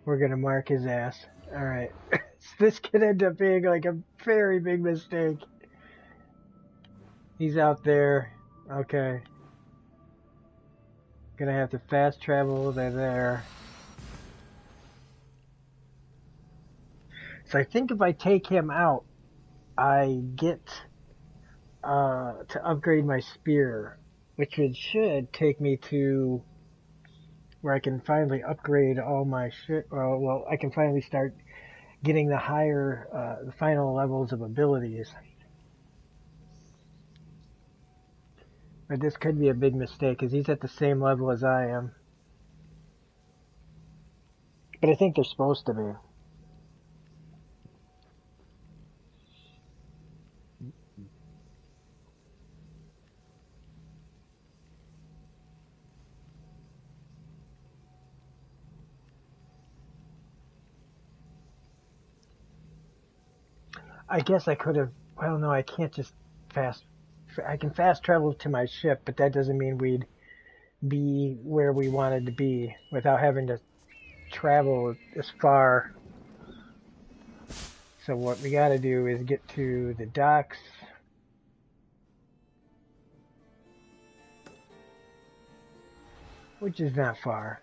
we're gonna mark his ass. Alright, this could end up being like a very big mistake. He's out there, okay. Gonna have to fast travel there. So I think if I take him out, I get to upgrade my spear, which should take me to where I can finally upgrade all my shit. Well, I can finally start getting the higher, the final levels of abilities. But this could be a big mistake because he's at the same level as I am. But I think they're supposed to be. I guess I could have. Well, no, I can't just fast. I can fast travel to my ship, but that doesn't mean we'd be where we wanted to be without having to travel as far. So what we got to do is get to the docks. Which is not far.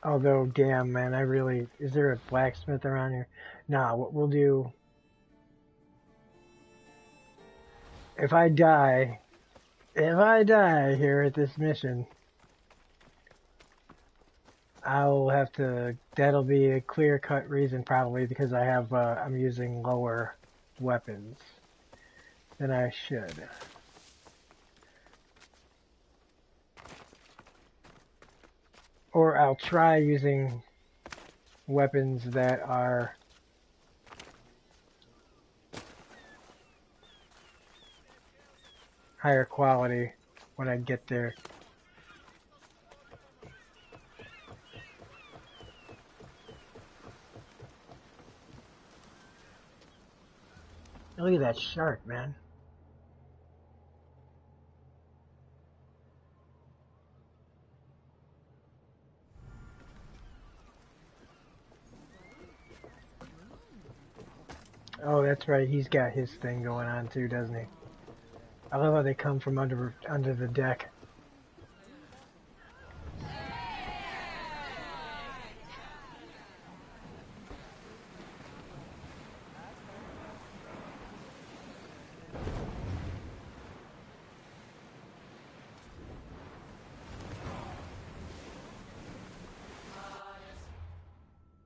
Although, damn, man, is there a blacksmith around here? Nah, what we'll do, if I die here at this mission, that'll be a clear-cut reason probably because I'm using lower weapons than I should. Or I'll try using weapons that are higher quality when I get there. Look at that shark, man. Oh, that's right. He's got his thing going on too, doesn't he? I love how they come from under the deck.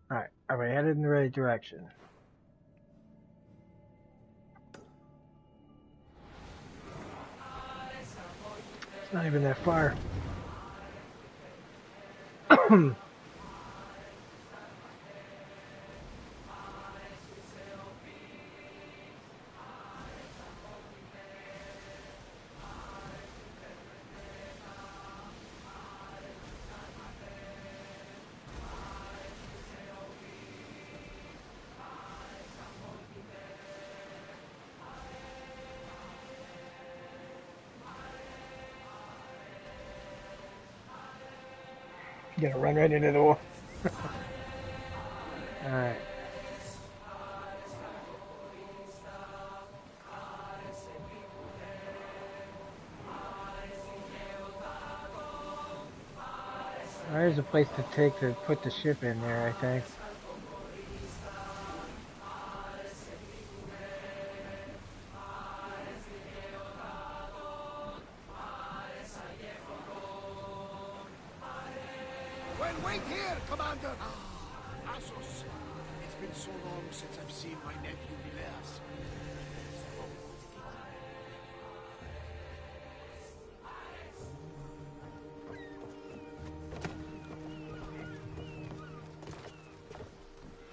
Alright, are we headed in the right direction? It's not even that far. You gonna run right into the wall. Alright. There's a place to put the ship in there, I think.
Well, wait here, Commander! Ah, Assos. It's been so long since I've seen my nephew Vileas.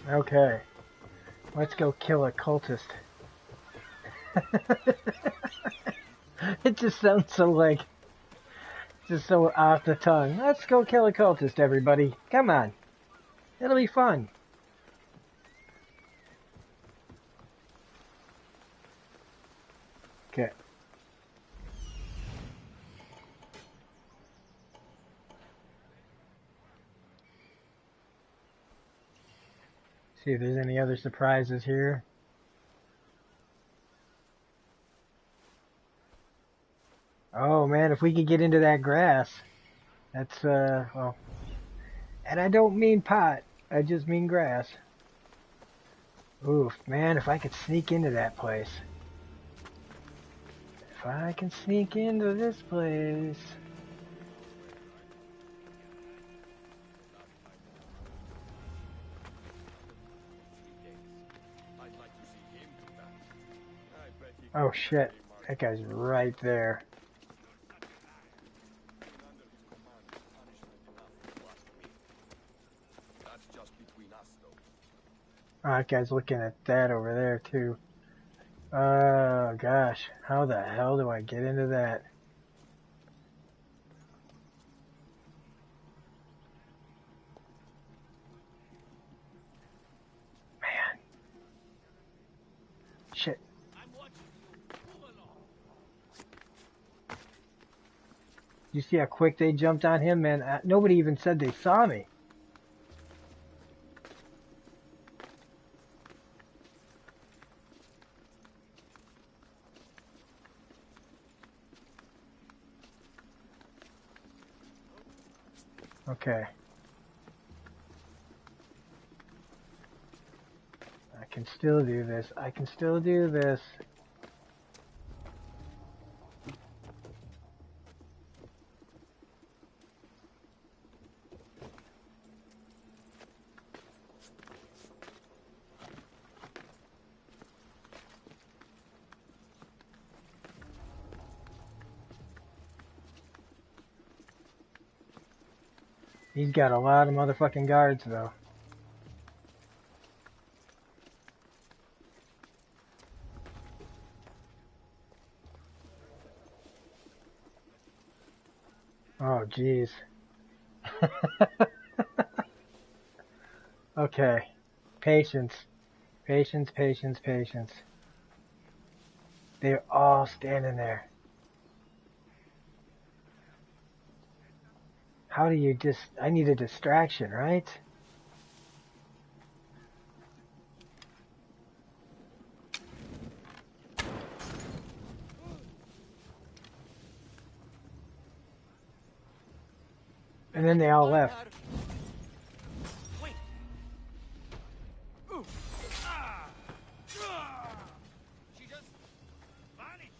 Okay. Let's go kill a cultist. It just sounds just so off the tongue. Let's go kill a cultist, everybody. Come on. It'll be fun. Okay. See if there's any other surprises here. Oh man, if we could get into that grass, that's well. And I don't mean pot. I just mean grass. Oof, man, if I could sneak into that place. If I can sneak into this place. Oh shit, that guy's right there. Oh, that guy's looking at that over there too. Oh gosh, how the hell do I get into that? Man. Shit. You see how quick they jumped on him, man? Nobody even said they saw me. Okay. I can still do this. I can still do this. He's got a lot of motherfucking guards, though. Oh, jeez. Okay. Patience. Patience, patience, patience. They're all standing there. How do you I need a distraction, right? And then they all left.
She just vanished.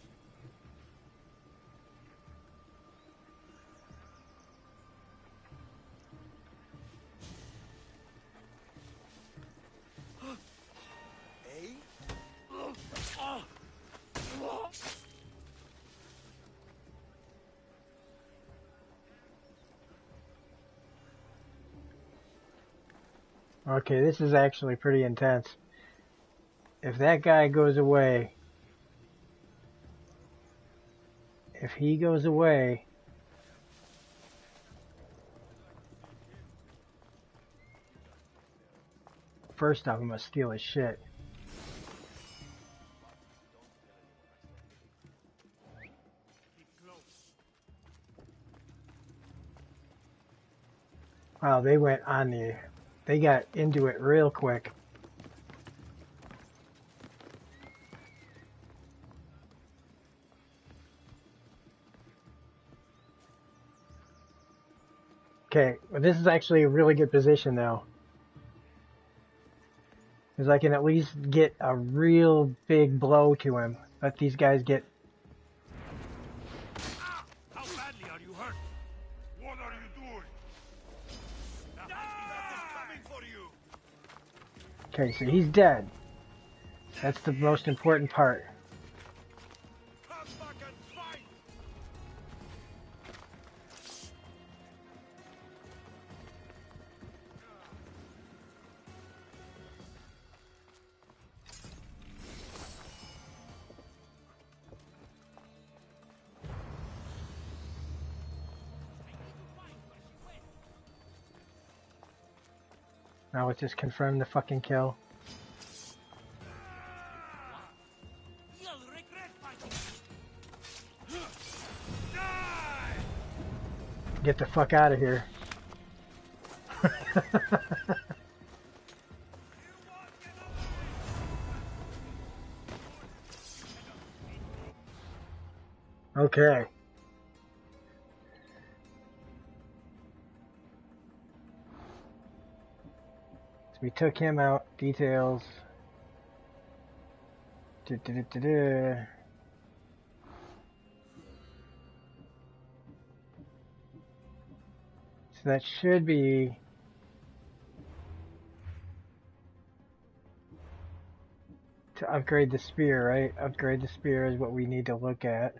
Okay, this is actually pretty intense. If that guy goes away, if he goes away, first off, I'm gonna steal his shit. Wow, they went on they got into it real quick. Okay, well, this is actually a really good position now. Because I can at least get a real big blow to him. Let these guys get...
How badly are you hurt? What are you doing? Coming for you.
Okay, so he's dead. That's the most important part.
Come back and fight.
Now let's just confirm the fucking kill.
You'll regret fighting. Die!
Get the fuck out of here. Okay. We took him out. Details. Du-du-du-du-du. So that should be to upgrade the spear, right? Upgrade the spear is what we need to look at.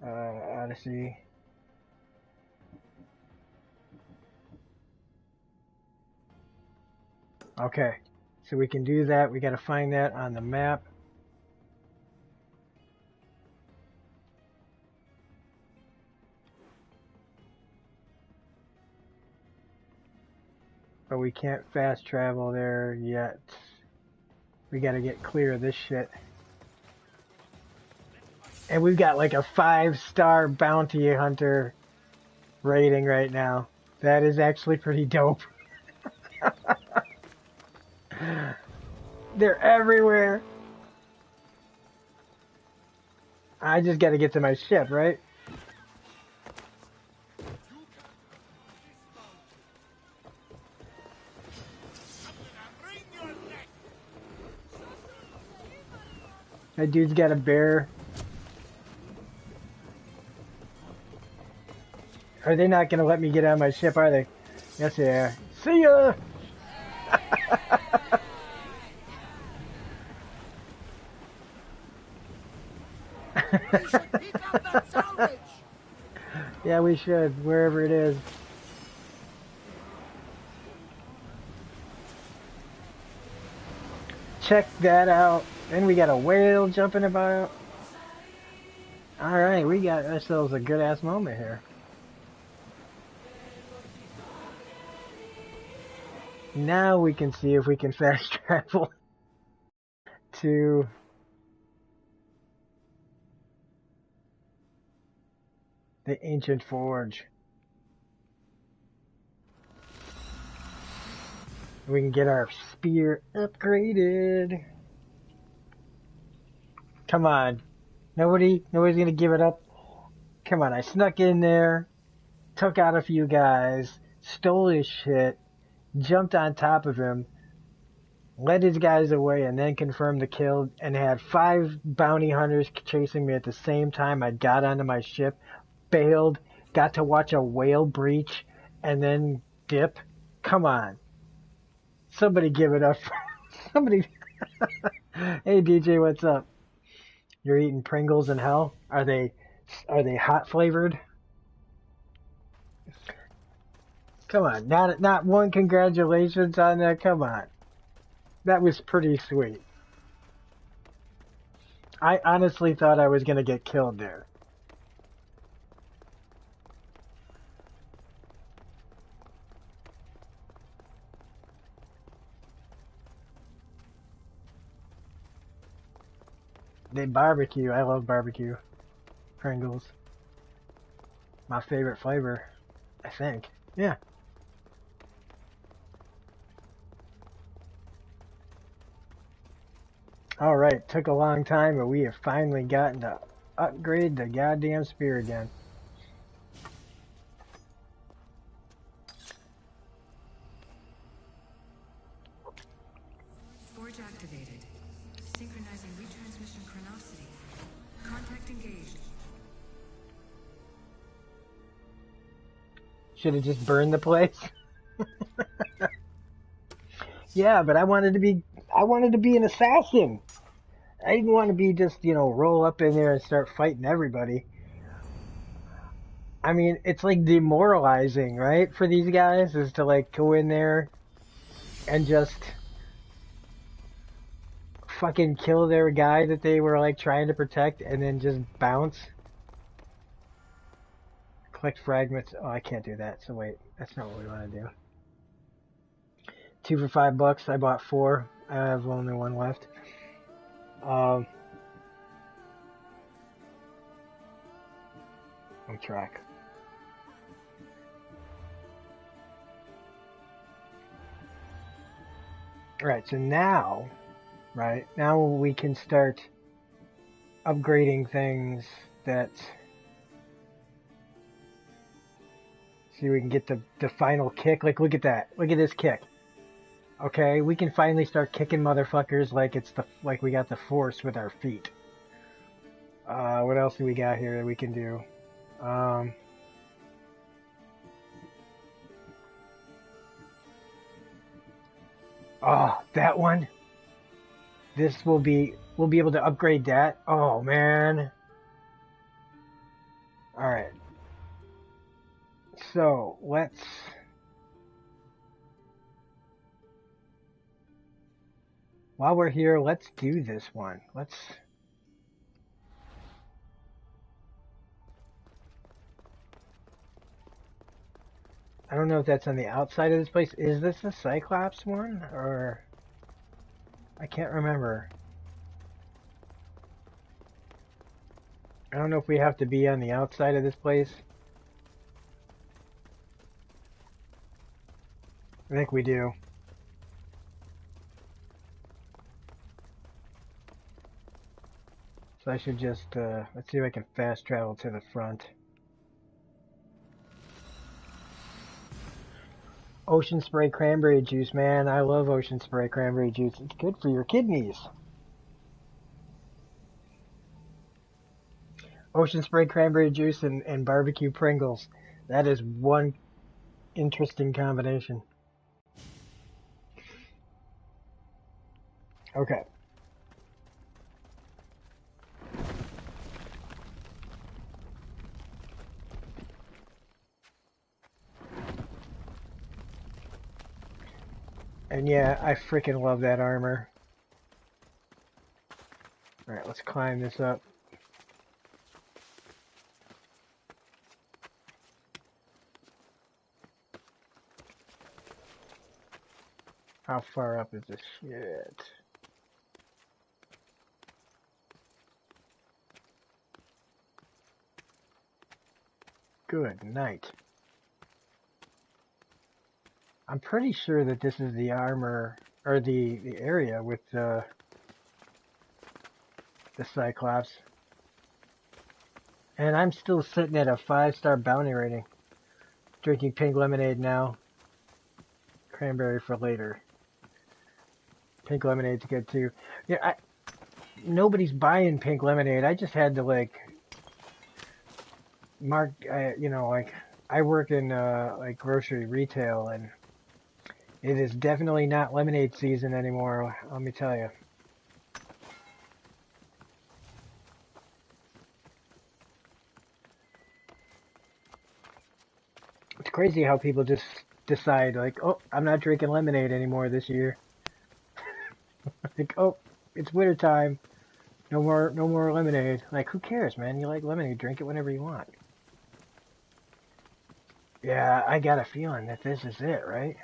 Odyssey. Okay, so we can do that. We got to find that on the map. But we can't fast travel there yet. We got to get clear of this shit. And we've got like a 5-star bounty hunter rating right now. That is actually pretty dope. They're everywhere. I just got to get to my ship, right? That dude's got a bear. Are they not going to let me get on my ship, are they? Yes, they are. See ya!
We should pick up that salvage.
Yeah, we should, wherever it is. Check that out. Then we got a whale jumping about. Alright, we got ourselves a good ass moment here. Now we can see if we can fast travel to the ancient forge. We can get our spear upgraded. Come on. Nobody's gonna give it up. Come on, I snuck in there, took out a few guys, stole his shit, jumped on top of him, led his guys away, and then confirmed the kill, and had 5 bounty hunters chasing me at the same time. I got onto my ship, bailed, got to watch a whale breach, and then dip. Come on. Somebody give it up. Somebody. Hey DJ, what's up? You're eating Pringles in hell? Are they hot flavored? Come on, not one congratulations on that. Come on. That was pretty sweet. I honestly thought I was going to get killed there. They barbecue. I love barbecue. Pringles. My favorite flavor, I think. Yeah. Alright, took a long time, but we have finally gotten to upgrade the goddamn spear again.
Forge activated. Synchronizing retransmission chronicity. Contact engaged.
Should have just burned the place. Yeah, but I wanted to be an assassin. I didn't want to be just, roll up in there and start fighting everybody. I mean, it's like demoralizing, right? For these guys is to like go in there and just fucking kill their guy that they were like trying to protect and then just bounce. Collect fragments. Oh, I can't do that. So wait, that's not what we want to do. 2 for $5. I bought 4. I have only 1 left. On track. Alright, so now we can start upgrading things that... See, we can get the final kick. Like, look at that. Look at this kick. Okay, we can finally start kicking motherfuckers like we got the force with our feet. What else do we got here that we can do? Oh, that one. We'll be able to upgrade that. Oh man. All right. So let's. While we're here, let's do this one. I don't know if that's on the outside of this place. Is this the Cyclops one? Or... I can't remember. I don't know if we have to be on the outside of this place. I think we do. So I should just, let's see if I can fast travel to the front. Ocean spray cranberry juice, man. I love ocean spray cranberry juice. It's good for your kidneys. Ocean spray cranberry juice and barbecue Pringles. That is one interesting combination. Okay. And yeah, I freaking love that armor. Alright, let's climb this up. How far up is this shit? Good night. I'm pretty sure that this is the armor, or the area with the Cyclops. And I'm still sitting at a 5-star bounty rating. Drinking pink lemonade now. Cranberry for later. Pink lemonade's good too. Yeah, nobody's buying pink lemonade. I just had to like mark, you know, like I work in like grocery retail, and it is definitely not lemonade season anymore. Let me tell you. It's crazy how people just decide like, oh, I'm not drinking lemonade anymore this year. Like, oh, it's winter time. No more lemonade. Like, who cares, man? You like lemonade, drink it whenever you want. Yeah, I got a feeling that this is it, right?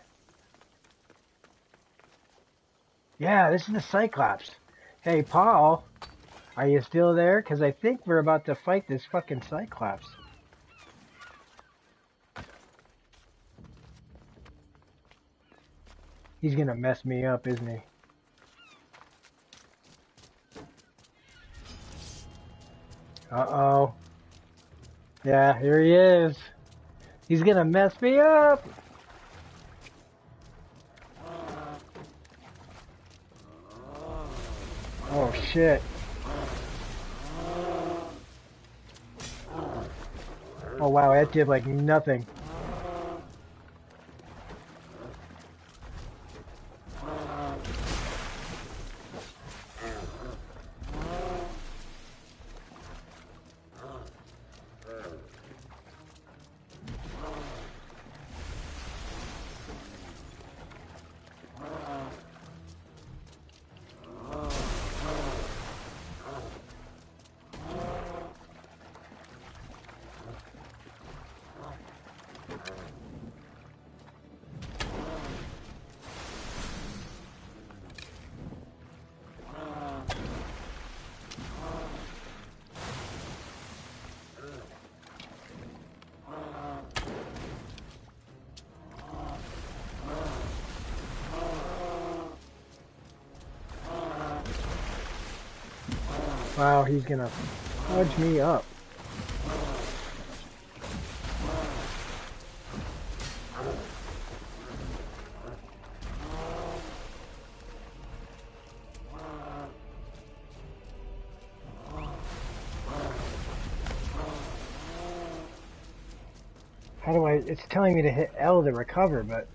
Yeah, this is the Cyclops. Hey, Paul, are you still there? Because I think we're about to fight this fucking Cyclops. He's gonna mess me up, isn't he? Uh-oh. Yeah, here he is. He's gonna mess me up! Oh, shit. Oh, wow, that did, like, nothing. Wow, he's gonna fudge me up. How do I... It's telling me to hit L to recover, but...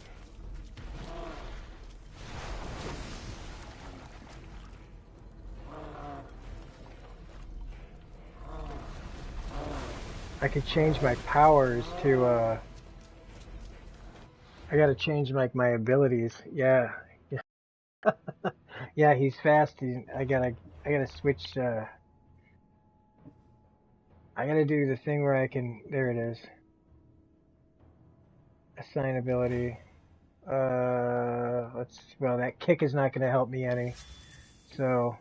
I could change my powers to, I gotta change, like, my abilities. Yeah. Yeah, yeah, he's fast. I gotta switch, I gotta do the thing where I can... There it is. Assign ability. Well, that kick is not gonna help me any. So...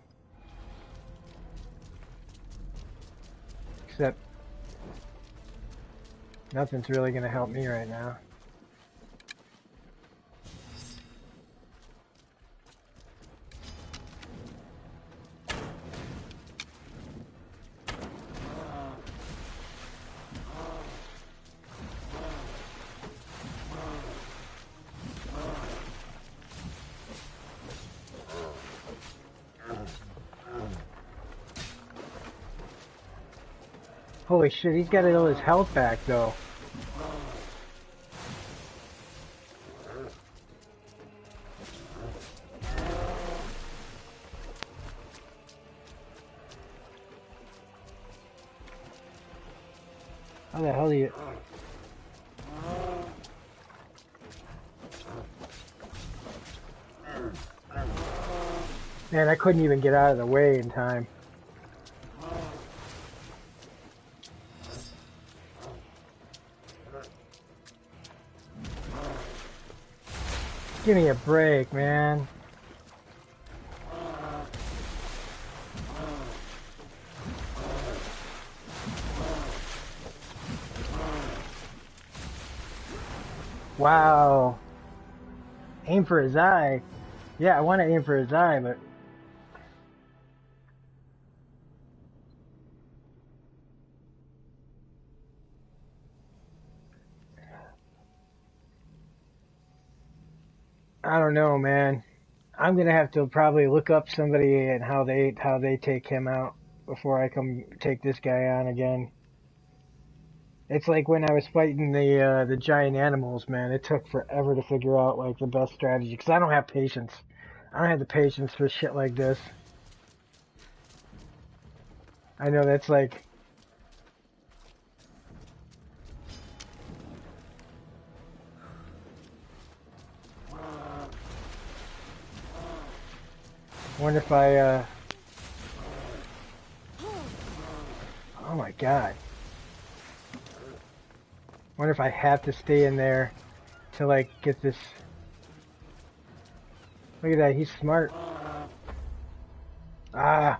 Except... Nothing's really gonna help me right now. Holy shit, he's got all his health back, though. How the hell do you... Man, I couldn't even get out of the way in time. Give me a break, man. Wow. Aim for his eye. Yeah, I want to aim for his eye, but... I don't know, man. I'm gonna have to probably look up somebody and how they take him out before I come take this guy on again. It's like when I was fighting the giant animals, man. It took forever to figure out like the best strategy because I don't have patience. I don't have the patience for shit like this. I know that's like... Wonder if I, oh my god. Wonder if I have to stay in there to, like, get this... Look at that, he's smart. Ah!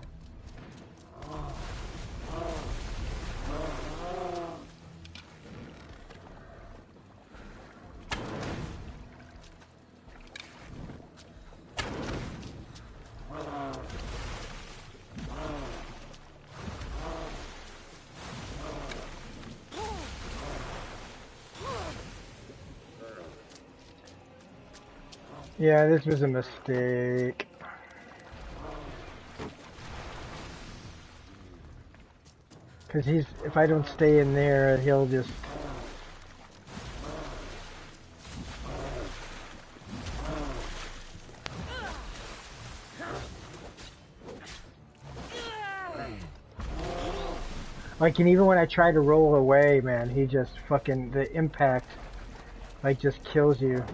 Yeah, this was a mistake. Because if I don't stay in there, he'll just... Like, and even when I try to roll away, man, he just fucking... The impact, like, just kills you.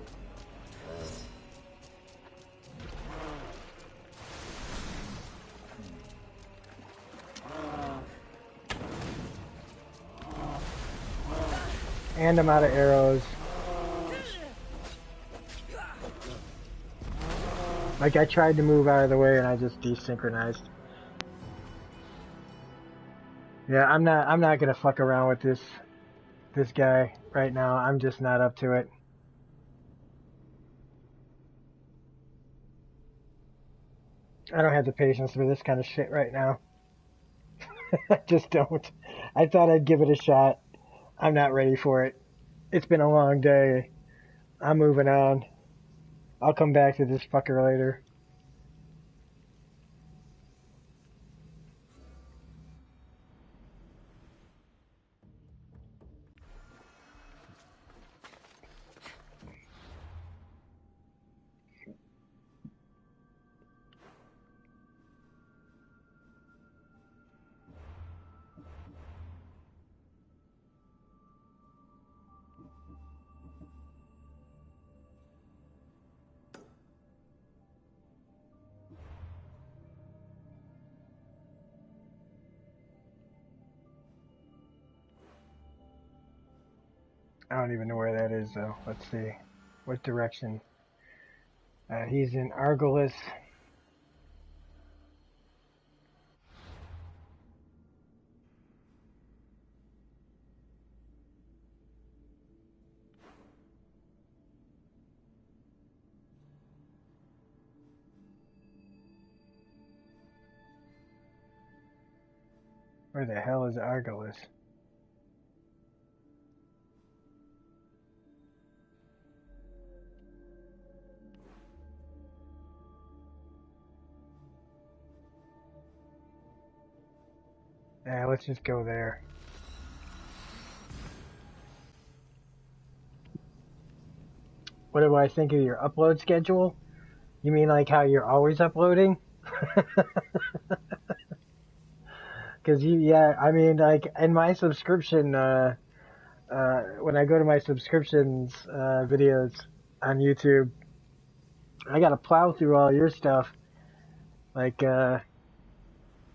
And I'm out of arrows. Like, I tried to move out of the way and I just desynchronized. Yeah, I'm not gonna fuck around with this guy right now. I'm just not up to it. I don't have the patience for this kind of shit right now. I just don't. I thought I'd give it a shot. I'm not ready for it. It's been a long day. I'm moving on. I'll come back to this fucker later. I don't even know where that is though. Let's see. What direction? He's in Argolis. Where the hell is Argolis? Yeah, let's just go there. What do I think of your upload schedule? You mean like how you're always uploading? Because I mean, like in my subscription, when I go to my subscriptions videos on YouTube, I gotta plow through all your stuff. Like, you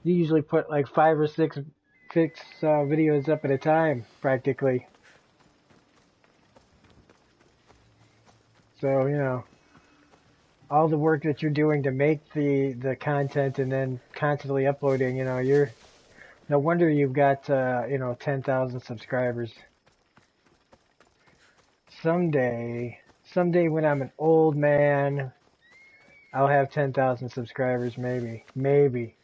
usually put like 5 or 6 videos up at a time, practically. So, all the work that you're doing to make the content and then constantly uploading, no wonder you've got, 10,000 subscribers. Someday when I'm an old man, I'll have 10,000 subscribers, maybe.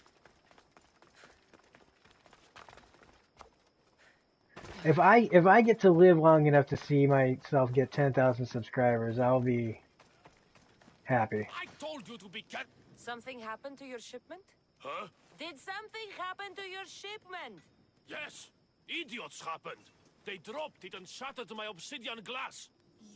If I get to live long enough to see myself get 10,000 subscribers, I'll be happy.
I told you to be careful.
Something happened to your shipment?
Huh?
Did something happen to your shipment?
Yes. Idiots happened. They dropped it and shattered my obsidian glass.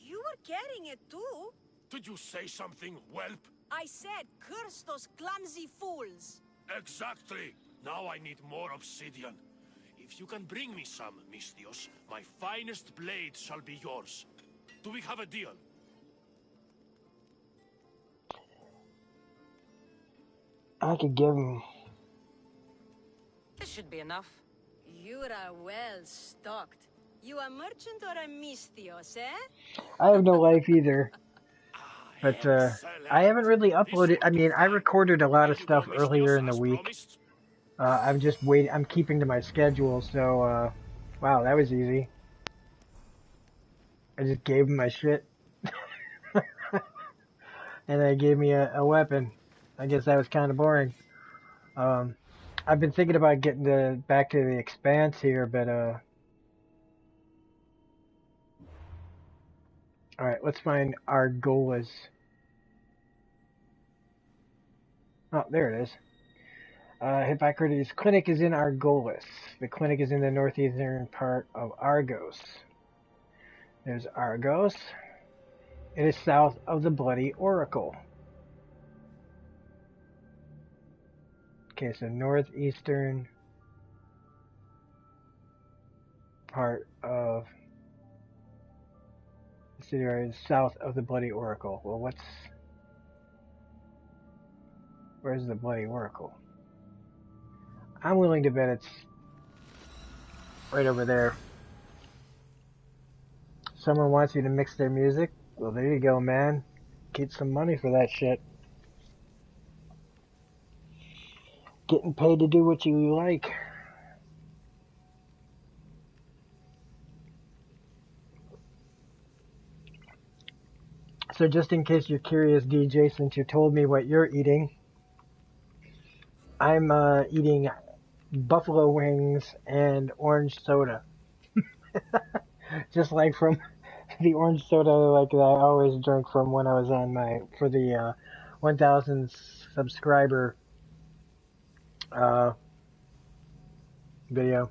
You were carrying it too.
Did you say something, whelp?
I said, curse those clumsy fools.
Exactly. Now I need more obsidian. If you can bring me some, Misthios, my finest blade shall be yours. Do we have a deal?
I could give him.
This should be enough.
You are well stocked. You a merchant or a Misthios, eh?
I have no life either. But
Excellent.
I haven't really uploaded. I
This
mean,
ought to
I
be
recorded a
fine.
lot
Will
of
you
stuff
go,
earlier
Misthios,
in the
as
week.
promised?
I'm just waiting. I'm keeping to my schedule. So, wow, that was easy. I just gave him my shit, and they gave me a weapon. I guess that was kind of boring. I've been thinking about getting back to the Expanse here, but all right, let's find Argolis. Oh, there it is. Hippocrates' clinic is in Argolis. The clinic is in the northeastern part of Argos. There's Argos. It is south of the Bloody Oracle. Okay, so northeastern part of the city is south of the Bloody Oracle. Well, where's the Bloody Oracle? I'm willing to bet it's right over there. Someone wants you to mix their music? Well, there you go, man. Get some money for that shit. Getting paid to do what you like. So just in case you're curious, DJ, since you told me what you're eating, I'm eating buffalo wings and orange soda. Just like from the orange soda like that I always drink from when I was on for the 1,000 subscriber video.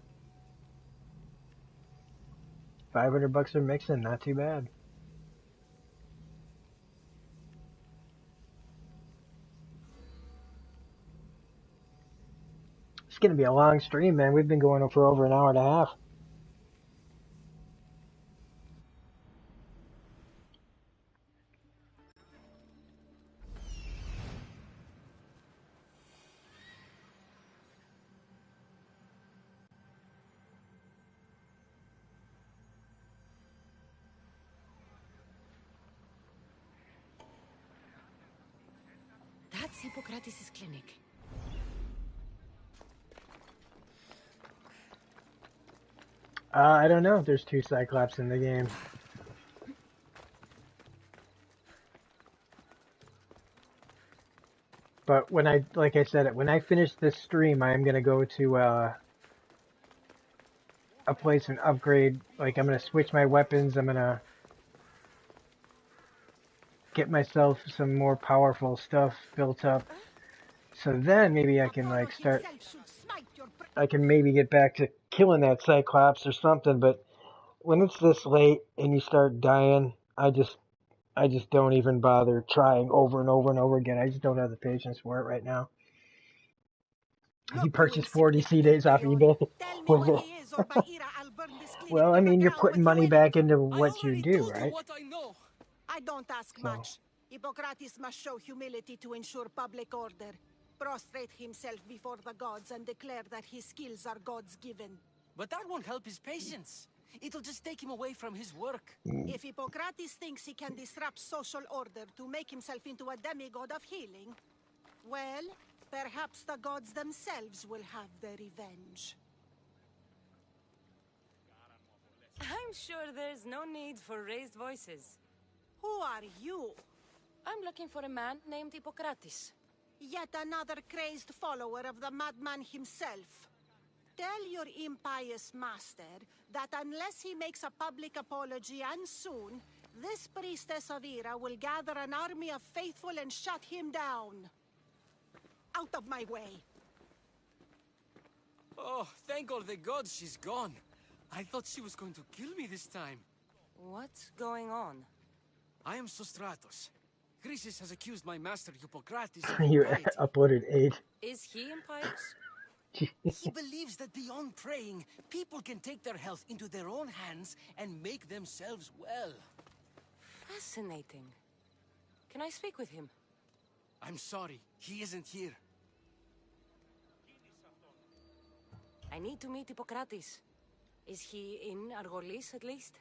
$500 a mixing, not too bad. It's gonna be a long stream, man. We've been going for over an hour and a half.
That's Hippocrates' clinic.
I don't know. There's 2 Cyclops in the game. But when like I said, when I finish this stream, I am gonna go to a place and upgrade. Like I'm gonna switch my weapons. I'm gonna get myself some more powerful stuff built up. So then maybe I can like start. I can maybe get back to killing that Cyclops or something. But when it's this late and you start dying, I just don't even bother trying over and over and over again. I just don't have the patience for it right now. He purchased 40 sea days off eBay with it. Well, I mean, you're putting money back into what you do, right?
What I know. I don't ask much. Hippocrates must show humility to ensure public order. Prostrate himself before the gods and declare that his skills are gods given.
But that won't help his patients. It'll just take him away from his work.
If Hippocrates thinks he can disrupt social order to make himself into a demigod of healing, well, perhaps the gods themselves will have their revenge.
I'm sure there's no need for raised voices.
Who are you?
I'm looking for a man named Hippocrates.
Yet another crazed follower of the madman himself. Tell your impious master that unless he makes a public apology, and soon, this priestess of Ira will gather an army of faithful and shut him down. Out of my way.
Oh, thank all the gods she's gone. I thought she was going to kill me this time.
What's going on?
I am Sostratos. Chrysis has accused my master Hippocrates of
You
impiety.
uploaded 8.
Is he impious?
He believes that beyond praying, people can take their health into their own hands and make themselves well.
Fascinating. Can I speak with him?
I'm sorry, he isn't here.
I need to meet Hippocrates. Is he in Argolis at least?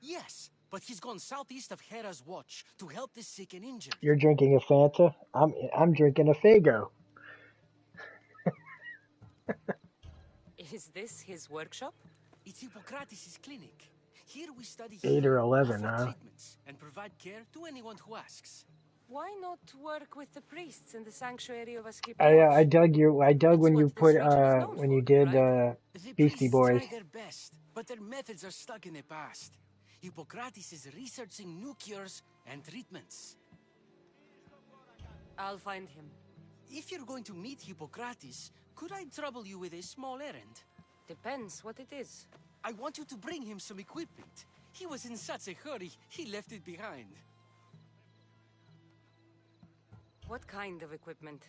Yes, but he's gone southeast of Hera's watch to help the sick and injured.
You're drinking a Fanta? I'm drinking a Fago.
Is this his workshop?
It's Hippocrates' clinic. Here we study
8 or 11,
offer
huh?
treatments, and provide care to anyone who asks.
Why not work with the priests in the sanctuary of Asclepios?
I dug when you
what
put
this region is known
when
for,
you did
The
Beastie
priests
Boys.
try their best, but their methods are stuck in the past. Hippocrates is researching new cures and treatments.
I'll find him.
If you're going to meet Hippocrates, could I trouble you with a small errand?
Depends what it is.
I want you to bring him some equipment. He was in such a hurry, he left it behind.
What kind of equipment?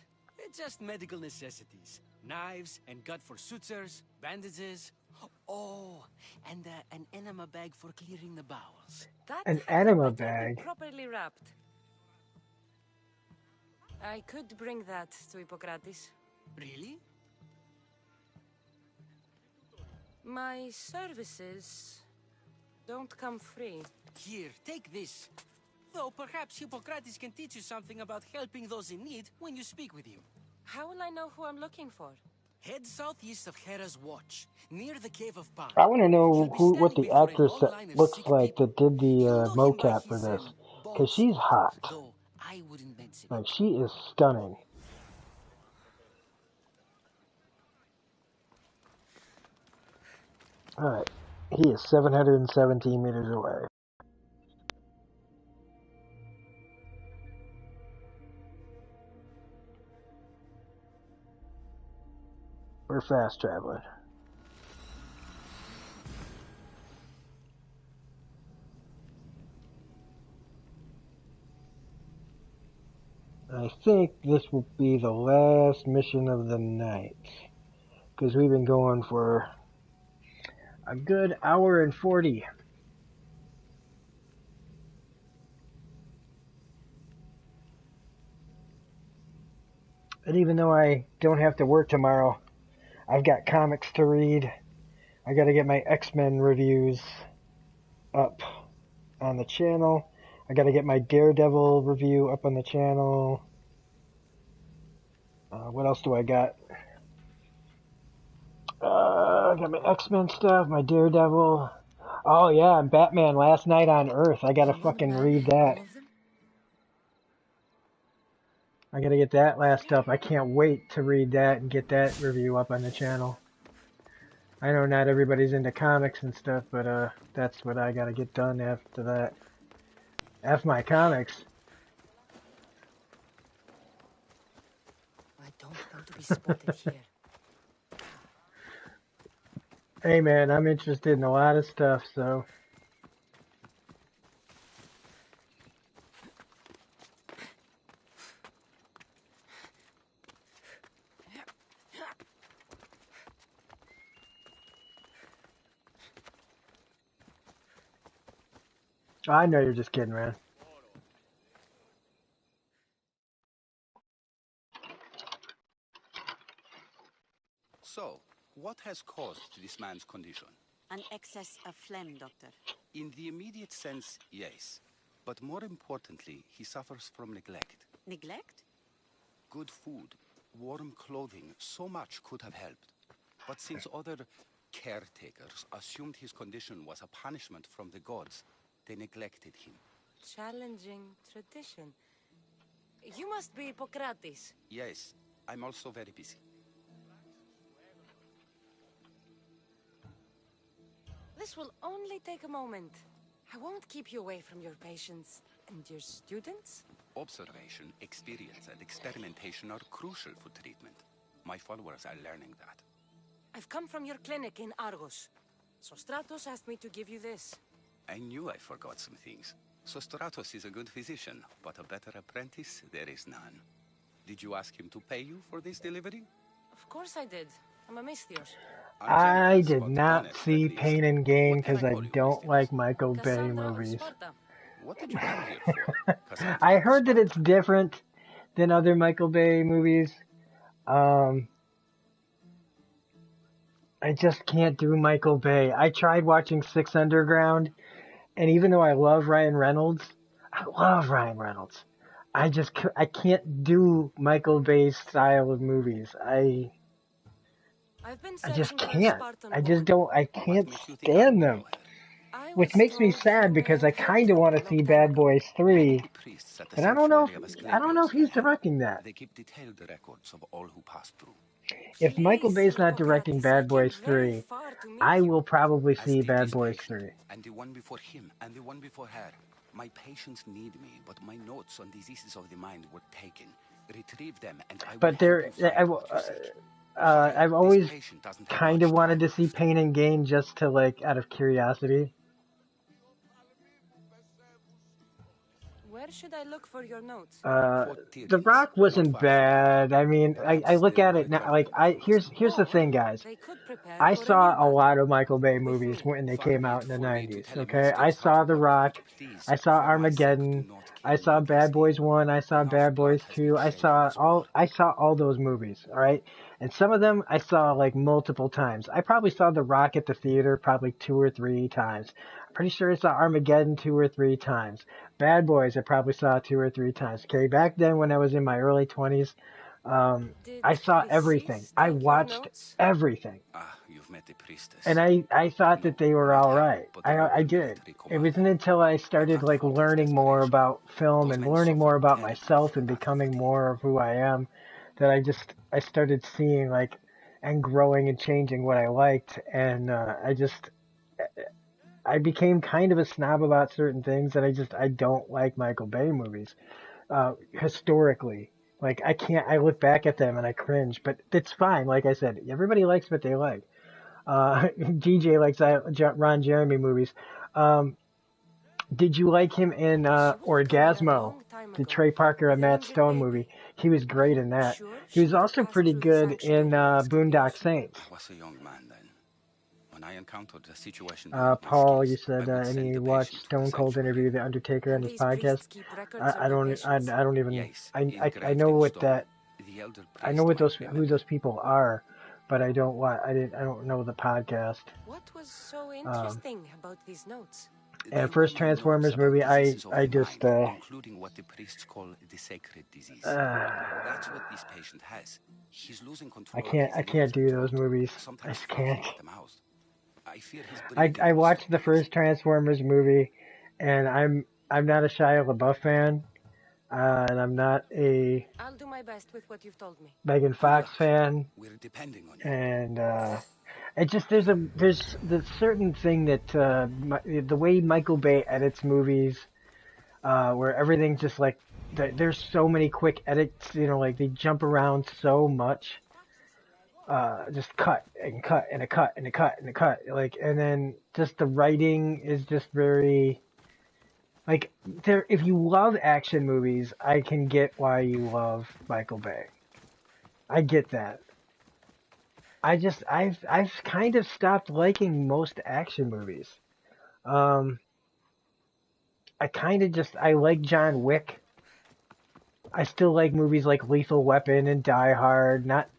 Just medical necessities. Knives and gut for sutures, bandages. Oh, and an enema bag for clearing the bowels.
That
An
had
enema
better be
bag?
properly wrapped. I could bring that to Hippocrates.
Really?
My services don't come free.
Here, take this. Though perhaps Hippocrates can teach you something about helping those in need when you speak with him.
How will I know who I'm looking for?
Head southeast of Hera's watch, near the Cave of Pan.
I want to know
He'll be
what
standing
the
before a
actress
long line of
looks
sick
like
people.
that did the
You'll know him by
mocap for
his,
this,
bald
because she's
spot,
hot.
though I wouldn't mention
Like
it.
she is stunning. All right, he is 717 meters away. We're fast traveling. I think this will be the last mission of the night, because we've been going for a good hour and 40. And even though I don't have to work tomorrow, I've got comics to read. I got to get my X-Men reviews up on the channel. I got to get my Daredevil review up on the channel. What else do I got? I got my X-Men stuff, my Daredevil. Oh yeah, and Batman Last Night on Earth. I gotta
In one
fucking
bag,
read that.
all of them?
I gotta get that last up. I can't wait to read that and get that review up on the channel. I know not everybody's into comics and stuff, but that's what I gotta get done after that. F my comics.
I don't want to be spotted here.
Hey man, I'm interested in a lot of stuff, so. I know you're just kidding, man.
So, what has caused this man's condition?
An excess of phlegm, Doctor.
In the immediate sense, yes. But more importantly, he suffers from neglect.
Neglect?
Good food, warm clothing, so much could have helped. But since other caretakers assumed his condition was a punishment from the gods, they neglected him.
Challenging tradition. You must be Hippocrates.
Yes, I'm also very busy.
This will only take a moment. I won't keep you away from your patients. And your students?
Observation, experience, and experimentation are crucial for treatment. My followers are learning that.
I've come from your clinic in Argos. So Stratos asked me to give you this.
I knew I forgot some things. So Stratos is a good physician, but a better apprentice there is none. Did you ask him to pay you for this delivery?
Of course I did. I'm a Misthios.
I did not see Pain and Gain because I don't like Michael Bay movies.
What did you come here for?
I heard that it's different than other Michael Bay movies. I just can't do Michael Bay. I tried watching Six Underground, and even though I love Ryan Reynolds, I can't do Michael Bay's style of movies. I just can't. I can't stand them. Which makes me sad because I kind of want to see Bad Boys 3, but I don't know if he's directing that.
They keep detailed records of all who passed through.
If Michael Bay's not directing Bad Boys 3, I will probably see Bad Boys 3.
And the one before him, and the one before her. My patients need me, but my notes on diseases of the mind were taken. Retrieve them, and I will
I've always kind of wanted to see Pain and Gain just to, like, out of curiosity.
Where should I look for your notes?
The Rock wasn't bad. I mean, I look at it now, like, here's the thing, guys. I saw a lot of Michael Bay movies when they came out in the 90s, okay? I saw The Rock, I saw Armageddon, I saw Bad Boys 1, I saw Bad Boys 2, I saw all those movies, alright? And some of them I saw, like, multiple times. I probably saw The Rock at the theater probably 2 or 3 times. I'm pretty sure I saw Armageddon 2 or 3 times. Bad Boys I probably saw 2 or 3 times. Okay, back then when I was in my early 20s, I saw everything. I watched everything.
You've met the priestess.
And I thought that they were all right. I did. It wasn't until I started, like, learning more about film and learning more about myself and becoming more of who I am that I started seeing, like, and growing and changing what I liked. And I became kind of a snob about certain things that I don't like Michael Bay movies, historically. Like, I look back at them and I cringe, but it's fine. Like I said, everybody likes what they like. DJ likes Ron Jeremy movies. Did you like him in Orgasmo, the Trey Parker and Matt Stone movie? He was great in that. He was also pretty good in Boondock Saints.
I was a young man then. When I encountered a situation
Paul, you said, and you watched Stone Cold interview The Undertaker on his podcast. I don't even, I know what that, I know who those people are, but I don't know the podcast.
What was so interesting about these notes?
They
And
were
first
my nerves
Transformers
about
movie,
diseases of
I
the
just,
mind, including what the priests call the sacred disease. That's what this patient has. He's losing control of his
I
nose
can't
and
do those
throat,
movies. I
sometimes
just can't.
frothing at the mouth. I fear his breathing
I
will
watched
stop
the
on us.
first Transformers movie, and I'm not a Shia LaBeouf fan, and I'm not a
I'll do my best with what you've told me.
Megan
Good
Fox
luck.
fan,
We're depending on you.
and it just there's the certain thing that the way Michael Bay edits movies, where everything's just like there's so many quick edits, like they jump around so much. Just cut and cut and a cut and a cut and a cut, like, and then just the writing is just very like there. If you love action movies, I can get why you love Michael Bay. I get that. I've kind of stopped liking most action movies. Um, I kind of just I like John Wick. I still like movies like Lethal Weapon and Die Hard, not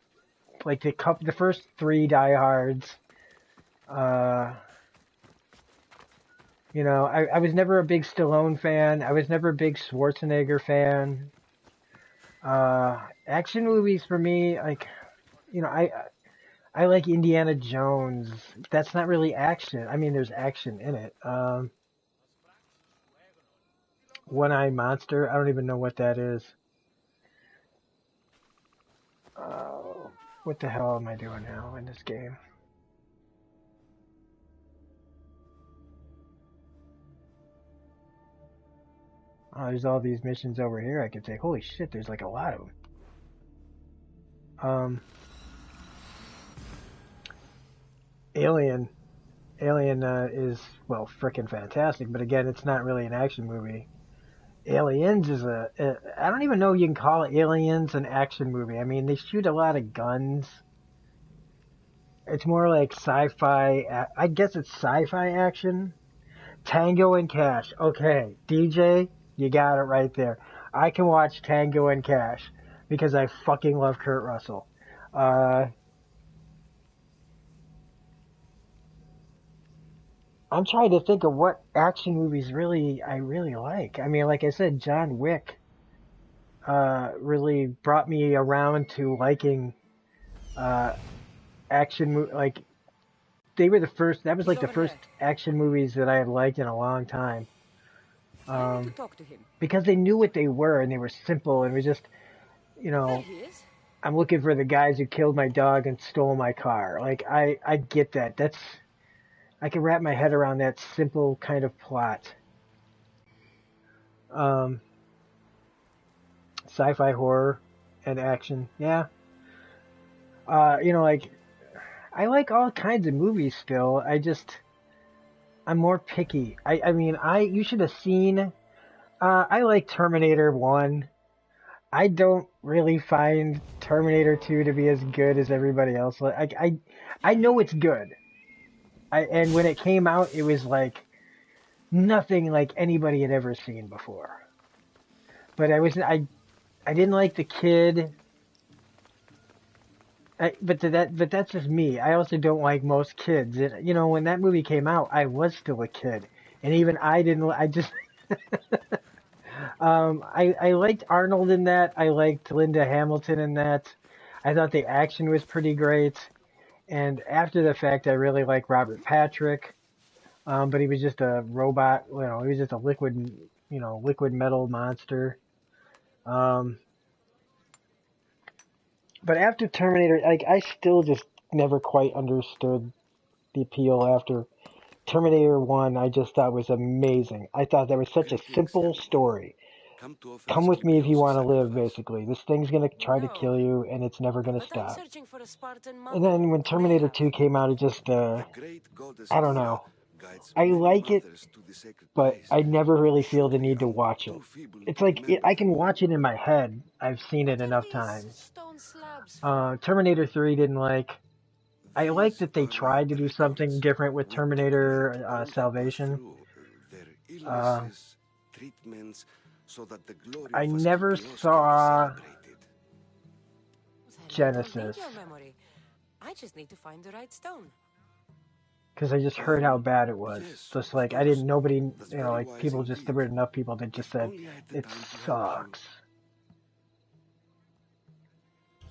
like the first three Die Hards. Uh, I was never a big Stallone fan. I was never a big Schwarzenegger fan. Action movies for me, like, I like Indiana Jones. That's not really action. I mean, there's action in it. One-Eyed Monster. I don't even know what that is. What the hell am I doing now in this game? Oh, there's all these missions over here I can take. Holy shit, there's like a lot of them. Alien. Alien is, well, frickin' fantastic, but again, it's not really an action movie. Aliens is I don't even know if you can call Aliens an action movie. I mean, they shoot a lot of guns. It's more like sci-fi, I guess it's sci-fi action. Tango and Cash. Okay, DJ, you got it right there. I can watch Tango and Cash because I fucking love Kurt Russell. I'm trying to think of what action movies I really like. I mean, like I said, John Wick really brought me around to liking action like they were the first. That was like the first action movies that I had liked in a long time.
I need to talk to him.
Because they knew what they were and they were simple and it was just,
There he is.
I'm looking for the guys who killed my dog and stole my car. Like I get that. I can wrap my head around that simple kind of plot. Sci-fi horror and action. Yeah. Like I like all kinds of movies still. I'm more picky. I mean, you should have seen I like Terminator 1. I don't really find Terminator 2 to be as good as everybody else. I know it's good. And when it came out, it was like nothing like anybody had ever seen before. But I didn't like the kid. But that's just me. I also don't like most kids. When that movie came out, I was still a kid, and even I didn't. I just. I liked Arnold in that. I liked Linda Hamilton in that. I thought the action was pretty great. And after the fact, I really like Robert Patrick. But he was just a robot. He was just a liquid metal monster. But after Terminator, I still just never quite understood the appeal after Terminator 1. I just thought was amazing. I thought that was such a simple story. Come with me if you want to live, basically. This thing's going to try to kill you, and it's never going to stop. And then when Terminator 2 came out, it just, I don't know. I like it, but I never really feel the need to watch it. It's like, I can watch it in my head. I've seen it enough times. Terminator 3 didn't like. I like that they tried to do something different with Terminator Salvation. I never saw Genesis.
I just need to find the right stone.
because I just heard how bad it was.
Yes,
Just
of
like I
course.
didn't, nobody,
That's
you know,
very
like
wise
people just, there
indeed.
were enough people that just
If
said
only I had the
it
time to help you.
sucks.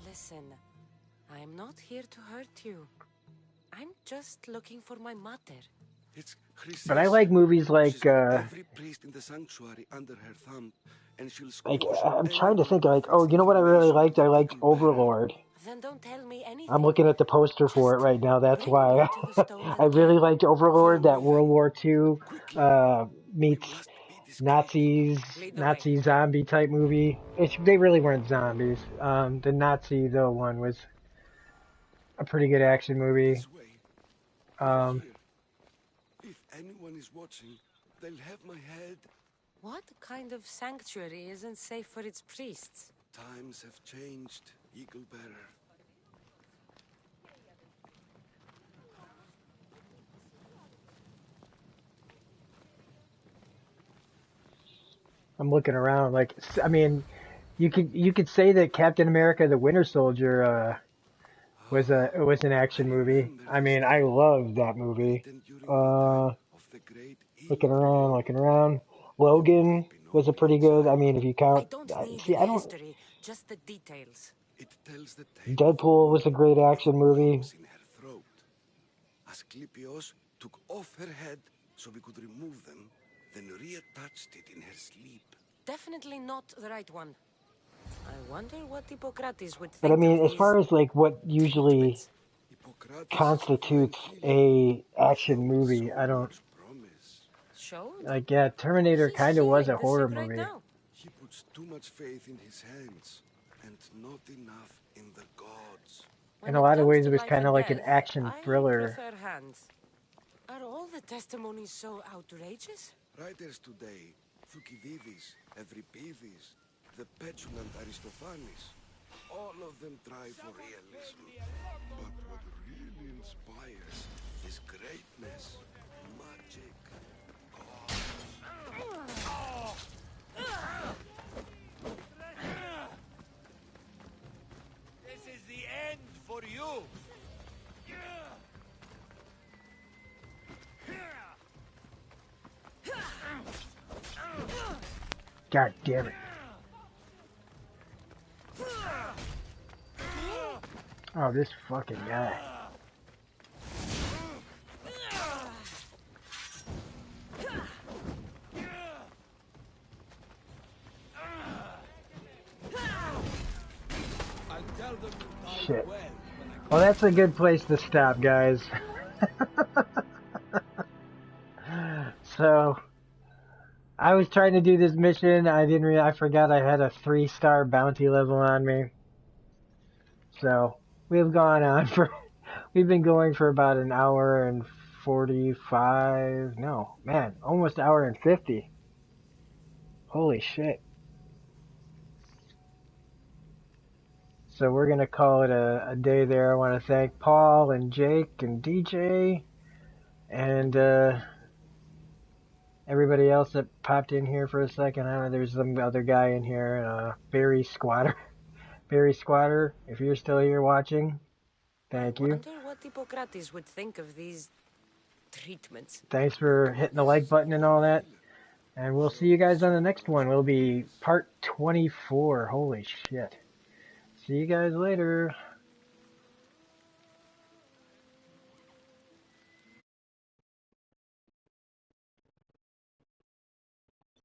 Listen, I'm not here to hurt you. I'm just looking for my mother.
It's
But I
Chrysis.
like movies
She's got
like
every priest in the sanctuary under her thumb, and she'll squash
I'm trying to
anyone
think
who
like, oh,
feeds
you know what I really
information
liked?
to
I
the
liked
eagle bearer.
Overlord.
Then don't tell me
I'm
anything.
looking at the poster for it
Just
right now. That's
bring me
why
to the stone
I
and
really
tell.
liked
Follow
Overlord.
me
That World
then.
War II
Quickly. We
meets
must be discreet.
Lead the way.
Nazi zombie type movie. They really weren't zombies. The Nazi though one was a pretty good action movie.
This way. Over
Um,
here. If anyone is watching, they'll have my head.
What kind of sanctuary isn't safe for its priests?
Times have changed, eagle bearer.
I'm looking around. Like, I mean, you could say that Captain America: The Winter Soldier was an action
I
movie.
remember
I
this
mean, I
day,
loved that movie.
written during the
Uh,
time of the great evil being.
looking around.
You would
Logan
have been
was a
only a
pretty good. I
child.
mean, if you
I
count,
don't need
see,
the
I don't.
history, just the details.
It tells the tale of a
Deadpool was a
woman
great
with
action movie.
worms in her throat. Asclepius took off her head so we could remove them, then reattached it in her sleep.
Definitely not the right one. I wonder what Hippocrates would
But I
think of
mean, as
these
far as like what usually
treatments.
Hippocrates is a fine
constitutes
healer,
a action
showing so
movie, I don't
much promise.
Showed?
like. Yeah, Terminator
He's
kind of was
healing
a
the
horror
sick right
movie.
now.
He puts too much faith in his hands, and not enough in the gods.
In
When
a
it
lot of
comes
ways,
to
it was
life
kind
and
of like an
death,
action
I
thriller.
prefer hands. Are all the testimonies so outrageous?
Writers today, Thucydides, Euripides, the petulant Aristophanes, all of them try for realism. But what really inspires is greatness, magic,
This is the end for you.
God damn it! Oh, this fucking guy. Shit. Well, that's a good place to stop, guys. So, I was trying to do this mission. I forgot I had a 3-star bounty level on me. So, we've been going for about an hour and 45. No, man, almost an hour and 50. Holy shit. So we're going to call it a day there. I want to thank Paul and Jake and DJ and everybody else that popped in here for a second. I don't know, there's some other guy in here, Barry Squatter. Barry Squatter, if you're still here watching, thank
I
you.
wonder what Hippocrates would think of these treatments.
Thanks for hitting the like button and all that. And we'll see you guys on the next one. Will be part 24. Holy shit. See you guys later.